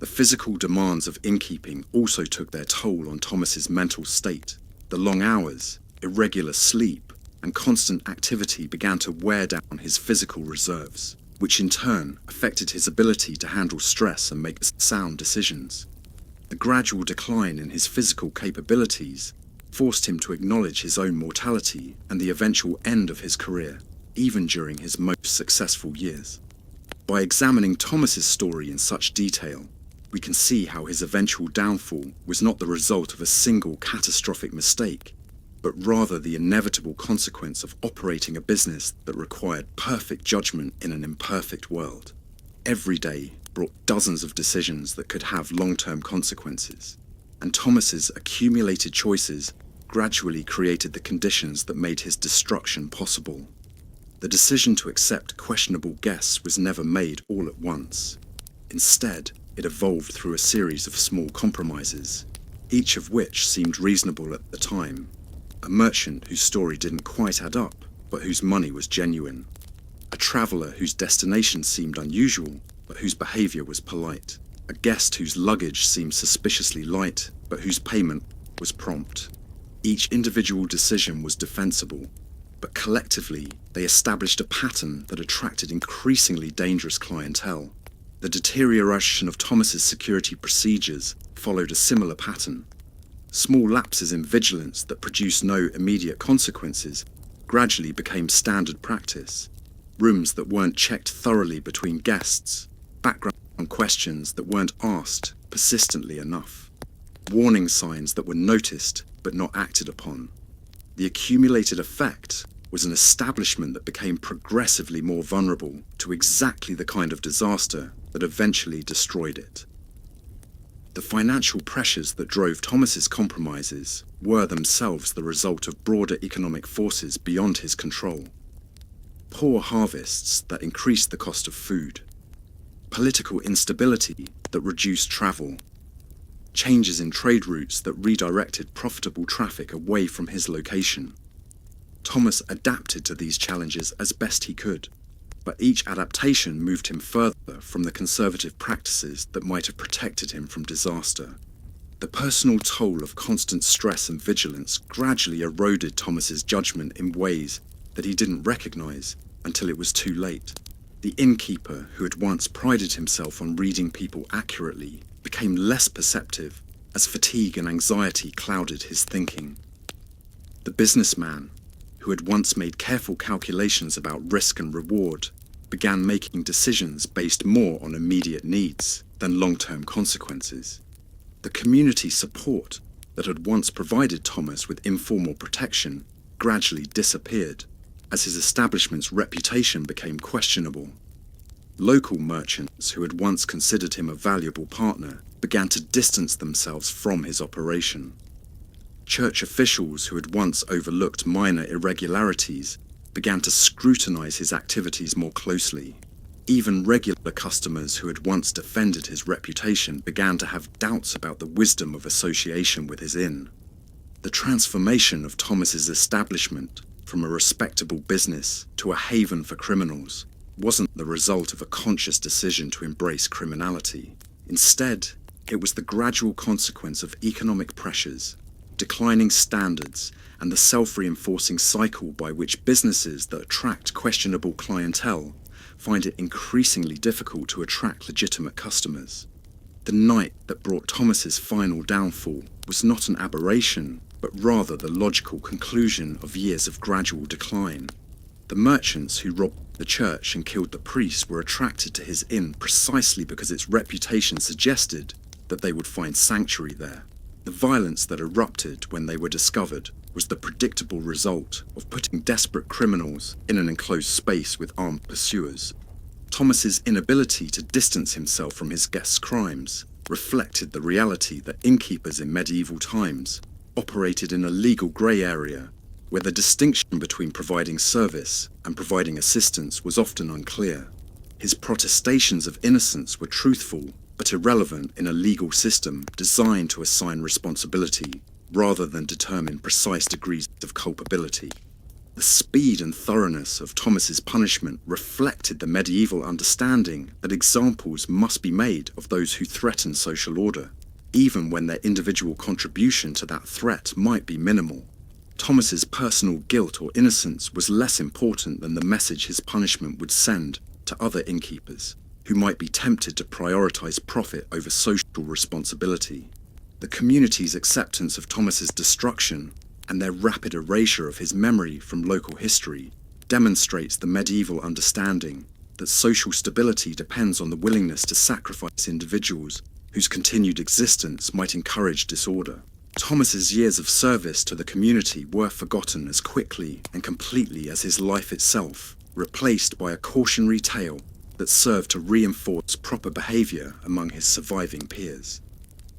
The physical demands of innkeeping also took their toll on Thomas's mental state. The long hours, irregular sleep, and constant activity began to wear down his physical reserves, which in turn affected his ability to handle stress and make sound decisions. The gradual decline in his physical capabilities forced him to acknowledge his own mortality and the eventual end of his career, even during his most successful years. By examining Thomas's story in such detail, we can see how his eventual downfall was not the result of a single catastrophic mistake, but rather the inevitable consequence of operating a business that required perfect judgment in an imperfect world. Every day brought dozens of decisions that could have long-term consequences, and Thomas's accumulated choices gradually created the conditions that made his destruction possible. The decision to accept questionable guests was never made all at once. Instead, it evolved through a series of small compromises, each of which seemed reasonable at the time. A merchant whose story didn't quite add up, but whose money was genuine. A traveller whose destination seemed unusual, but whose behaviour was polite. A guest whose luggage seemed suspiciously light, but whose payment was prompt. Each individual decision was defensible, but collectively they established a pattern that attracted increasingly dangerous clientele. The deterioration of Thomas's security procedures followed a similar pattern. Small lapses in vigilance that produced no immediate consequences gradually became standard practice. Rooms that weren't checked thoroughly between guests, background questions that weren't asked persistently enough, warning signs that were noticed but not acted upon. The accumulated effect was an establishment that became progressively more vulnerable to exactly the kind of disaster that eventually destroyed it. The financial pressures that drove Thomas's compromises were themselves the result of broader economic forces beyond his control. Poor harvests that increased the cost of food, political instability that reduced travel, changes in trade routes that redirected profitable traffic away from his location. Thomas adapted to these challenges as best he could, but each adaptation moved him further from the conservative practices that might have protected him from disaster. The personal toll of constant stress and vigilance gradually eroded Thomas's judgment in ways that he didn't recognize until it was too late. The innkeeper, who had once prided himself on reading people accurately, became less perceptive as fatigue and anxiety clouded his thinking. The businessman, who had once made careful calculations about risk and reward, began making decisions based more on immediate needs than long-term consequences. The community support that had once provided Thomas with informal protection gradually disappeared as his establishment's reputation became questionable. Local merchants who had once considered him a valuable partner began to distance themselves from his operation. Church officials who had once overlooked minor irregularities began to scrutinize his activities more closely. Even regular customers who had once defended his reputation began to have doubts about the wisdom of association with his inn. The transformation of Thomas's establishment from a respectable business to a haven for criminals wasn't the result of a conscious decision to embrace criminality. Instead, it was the gradual consequence of economic pressures, declining standards, and the self-reinforcing cycle by which businesses that attract questionable clientele find it increasingly difficult to attract legitimate customers. The night that brought Thomas's final downfall was not an aberration, but rather the logical conclusion of years of gradual decline. The merchants who robbed the church and killed the priests were attracted to his inn precisely because its reputation suggested that they would find sanctuary there. The violence that erupted when they were discovered was the predictable result of putting desperate criminals in an enclosed space with armed pursuers. Thomas's inability to distance himself from his guests' crimes reflected the reality that innkeepers in medieval times operated in a legal grey area where the distinction between providing service and providing assistance was often unclear. His protestations of innocence were truthful but irrelevant in a legal system designed to assign responsibility rather than determine precise degrees of culpability. The speed and thoroughness of Thomas's punishment reflected the medieval understanding that examples must be made of those who threaten social order, even when their individual contribution to that threat might be minimal. Thomas's personal guilt or innocence was less important than the message his punishment would send to other innkeepers, who might be tempted to prioritize profit over social responsibility. The community's acceptance of Thomas's destruction and their rapid erasure of his memory from local history demonstrates the medieval understanding that social stability depends on the willingness to sacrifice individuals whose continued existence might encourage disorder. Thomas's years of service to the community were forgotten as quickly and completely as his life itself, replaced by a cautionary tale that served to reinforce proper behaviour among his surviving peers.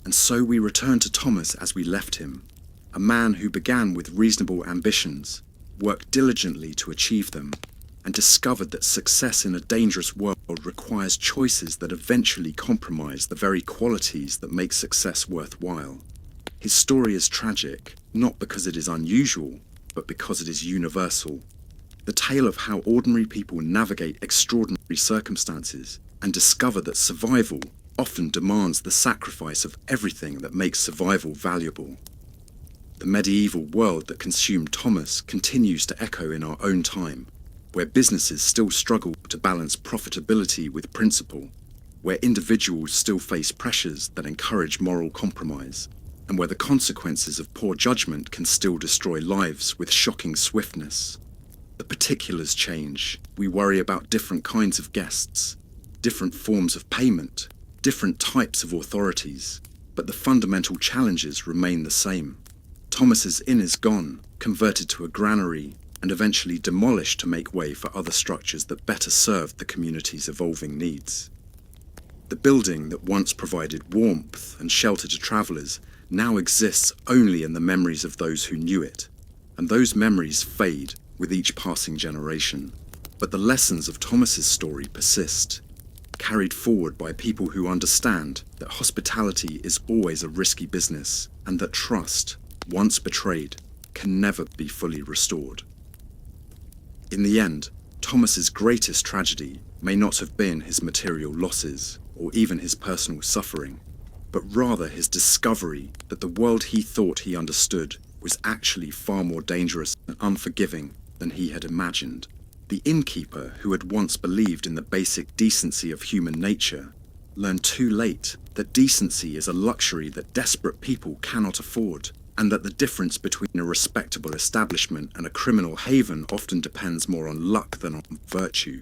And so we return to Thomas as we left him, a man who began with reasonable ambitions, worked diligently to achieve them, and discovered that success in a dangerous world requires choices that eventually compromise the very qualities that make success worthwhile. His story is tragic, not because it is unusual, but because it is universal. The tale of how ordinary people navigate extraordinary circumstances and discover that survival often demands the sacrifice of everything that makes survival valuable. The medieval world that consumed Thomas continues to echo in our own time, where businesses still struggle to balance profitability with principle, where individuals still face pressures that encourage moral compromise, and where the consequences of poor judgment can still destroy lives with shocking swiftness. The particulars change. We worry about different kinds of guests, different forms of payment, different types of authorities, but the fundamental challenges remain the same. Thomas's inn is gone, converted to a granary, and eventually demolished to make way for other structures that better served the community's evolving needs. The building that once provided warmth and shelter to travellers now exists only in the memories of those who knew it, and those memories fade with each passing generation. But the lessons of Thomas's story persist, carried forward by people who understand that hospitality is always a risky business, and that trust, once betrayed, can never be fully restored. In the end, Thomas's greatest tragedy may not have been his material losses, or even his personal suffering, but rather his discovery that the world he thought he understood was actually far more dangerous and unforgiving than he had imagined. The innkeeper, who had once believed in the basic decency of human nature, learned too late that decency is a luxury that desperate people cannot afford, and that the difference between a respectable establishment and a criminal haven often depends more on luck than on virtue.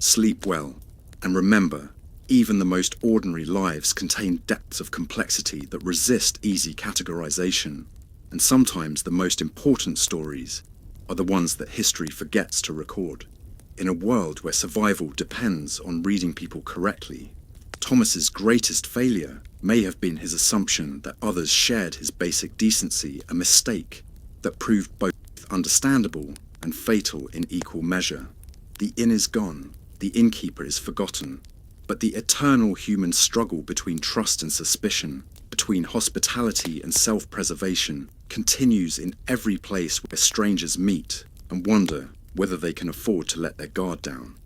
Sleep well, and remember, even the most ordinary lives contain depths of complexity that resist easy categorization, and sometimes the most important stories are the ones that history forgets to record. In a world where survival depends on reading people correctly, Thomas's greatest failure may have been his assumption that others shared his basic decency, a mistake that proved both understandable and fatal in equal measure. The inn is gone, the innkeeper is forgotten, but the eternal human struggle between trust and suspicion, between hospitality and self-preservation, continues in every place where strangers meet and wonder whether they can afford to let their guard down.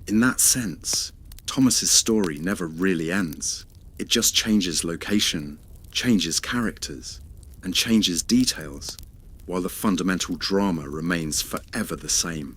In that sense, Thomas's story never really ends. It just changes location, changes characters, and changes details, while the fundamental drama remains forever the same.